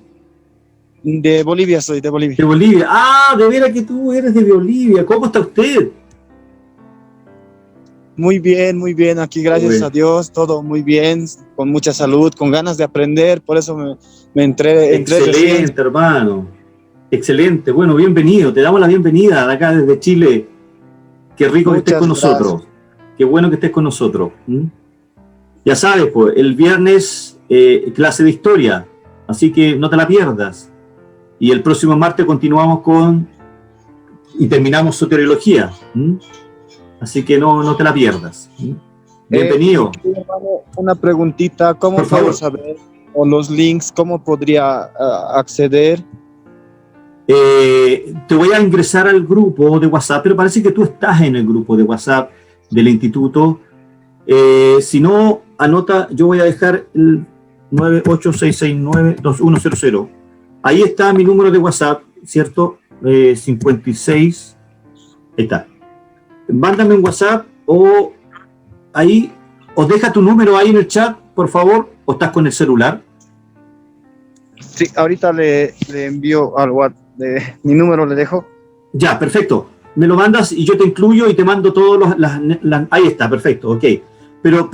De Bolivia, soy de Bolivia. De Bolivia. De veras que tú eres de Bolivia. ¿Cómo está usted? Muy bien, aquí gracias a Dios, todo muy bien, con mucha salud, con ganas de aprender, por eso me entré Excelente, hermano, excelente, bueno, bienvenido, te damos la bienvenida de acá desde Chile, qué rico que estés con nosotros, qué bueno que estés con nosotros. Ya sabes, pues, el viernes clase de historia, así que no te la pierdas, y el próximo martes continuamos y terminamos soteriología. Así que no te la pierdas. Bienvenido. Una preguntita, ¿cómo puedo saber, o los links, cómo podría acceder? Te voy a ingresar al grupo de WhatsApp, pero parece que tú estás en el grupo de WhatsApp del instituto. Si no, anota, yo voy a dejar el 986692100. Ahí está mi número de WhatsApp, ¿cierto? 56. Ahí está. Mándame un WhatsApp o ahí, o deja tu número ahí en el chat, por favor, o estás con el celular. Sí, ahorita le envío al WhatsApp, mi número le dejo. Ya, perfecto. Me lo mandas y yo te incluyo y te mando todos ahí está, perfecto, ok. Pero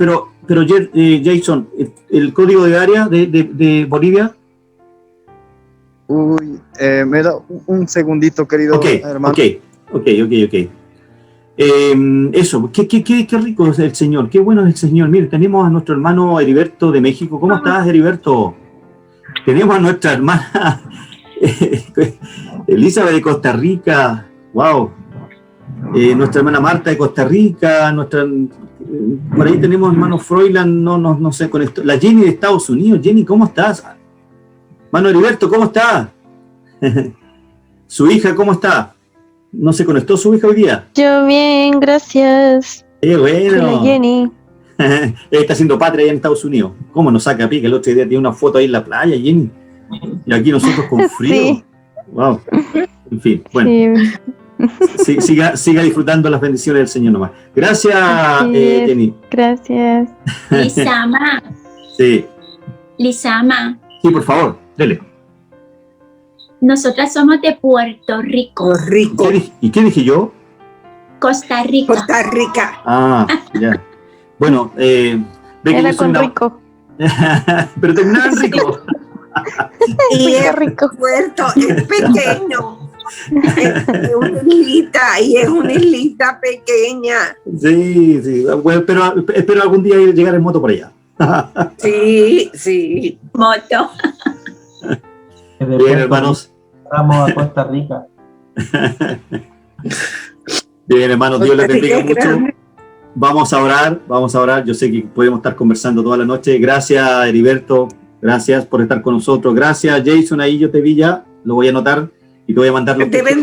Jason, ¿el código de área de Bolivia? Uy, me da un segundito, querido hermano. Ok. Eso, qué rico es el Señor, qué bueno es el Señor. Mire, tenemos a nuestro hermano Heriberto de México. ¿Cómo estás, Heriberto? Tenemos a nuestra hermana Elizabeth de Costa Rica. Wow, nuestra hermana Marta de Costa Rica, por ahí tenemos hermano Froilán, no sé, con esto. La Jenny de Estados Unidos. Jenny, ¿cómo estás? Hermano Heriberto, ¿cómo está? Su hija, ¿cómo está? ¿No se conectó su hija hoy día? Yo bien, gracias. Bueno. Hola, Jenny. Ella está haciendo patria allá en Estados Unidos. ¿Cómo nos saca pique? El otro día tiene una foto ahí en la playa, Jenny. Y aquí nosotros con frío. Sí. Wow. En fin, bueno. Sí. Siga disfrutando las bendiciones del Señor nomás. Gracias, Jenny. Gracias. Lisama. Sí. Lisama. Sí, por favor, dele. Nosotras somos de Puerto Rico. ¿Y qué dije yo? Costa Rica. Costa Rica. Ah, ya. Bueno, era con rico. Pero terminaban rico. Y es rico. Puerto es pequeño. Es una islita pequeña. Sí. Bueno, pero espero algún día llegar en moto por allá. Sí. Moto. Bien, hermanos. Vamos a Costa Rica. Bien, hermanos, Dios les bendiga mucho. Vamos a orar. Yo sé que podemos estar conversando toda la noche. Gracias, Heriberto. Gracias por estar con nosotros. Gracias, Jason. Ahí yo te vi ya. Lo voy a anotar y te voy a mandar los textos.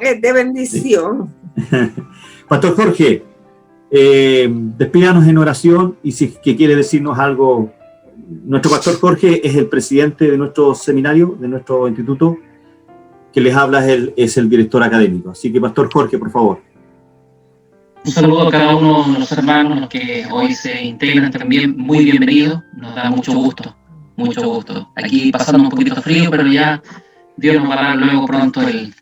Es de bendición. Sí. Pastor Jorge, despídanos en oración y si que quiere decirnos algo. Nuestro pastor Jorge es el presidente de nuestro seminario, de nuestro instituto. Que les habla es el director académico. Así que, pastor Jorge, por favor. Un saludo a cada uno de los hermanos que hoy se integran también. Muy bienvenidos. Nos da mucho gusto. Aquí pasando un poquito de frío, pero ya Dios nos va a dar luego pronto el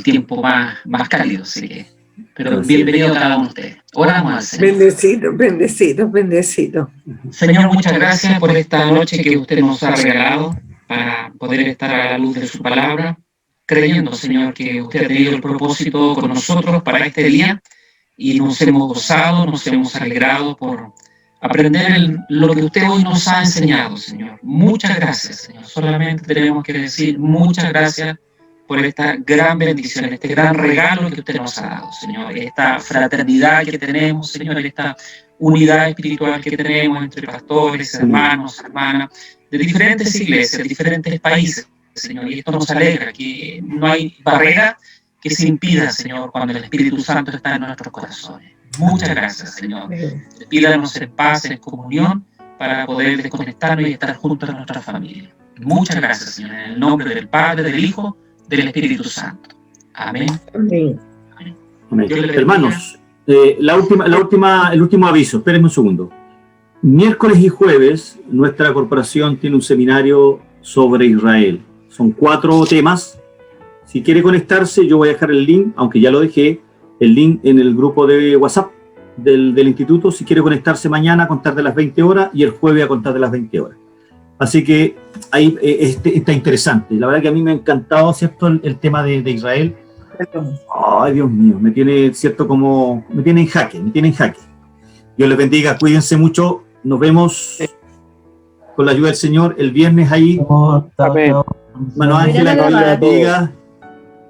tiempo más cálido. Así que, pero bienvenido a cada uno de ustedes. Oramos al Señor. Bendecido. Señor, muchas gracias por esta noche que usted nos ha regalado para poder estar a la luz de su palabra, creyendo, Señor, que usted ha tenido el propósito con nosotros para este día y nos hemos gozado, nos hemos alegrado por aprender lo que usted hoy nos ha enseñado, Señor. Muchas gracias, Señor. Solamente tenemos que decir muchas gracias por esta gran bendición, este gran regalo que usted nos ha dado, Señor. Esta fraternidad que tenemos, Señor, esta unidad espiritual que tenemos entre pastores, hermanos, hermanas, de diferentes iglesias, de diferentes países, Señor. Y esto nos alegra, que no hay barrera que se impida, Señor, cuando el Espíritu Santo está en nuestros corazones. Muchas gracias, Señor. Pídanos en paz, en comunión, para poder desconectarnos y estar juntos a nuestra familia. Muchas gracias, Señor, en el nombre del Padre, del Hijo, del Espíritu Santo. Amén. Hermanos, el último aviso, espérenme un segundo. Miércoles y jueves, nuestra corporación tiene un seminario sobre Israel. Son 4 temas. Si quiere conectarse, yo voy a dejar el link, aunque ya lo dejé, el link en el grupo de WhatsApp del instituto. Si quiere conectarse mañana a contar de las 20 horas y el jueves a contar de las 20 horas. Así que ahí está interesante. La verdad que a mí me ha encantado, ¿cierto? El tema de Israel. Ay, Dios mío, me tiene en jaque. Dios les bendiga, cuídense mucho. Nos vemos con la ayuda del Señor el viernes ahí. Amén. Mano Ángela, que Dios les bendiga.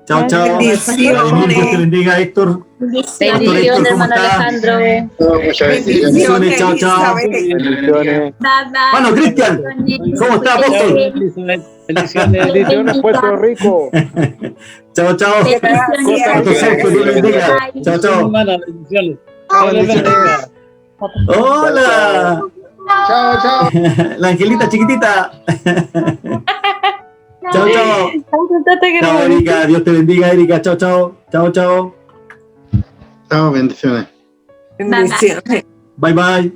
Chao. Dios te bendiga, Héctor. Bendiciones, hermano Alejandro. Bendiciones, chao. Bueno, Cristian, ¿cómo está, apóstol? Bendiciones, Puerto Rico. Chao. Pastor Sergio, Dios les bendiga. Chao. Hola. Chao. La Angelita chiquitita. Chao. Chao, Erika. Dios te bendiga, Erika. Chao. Chao, bendiciones. Bendiciones. Bye.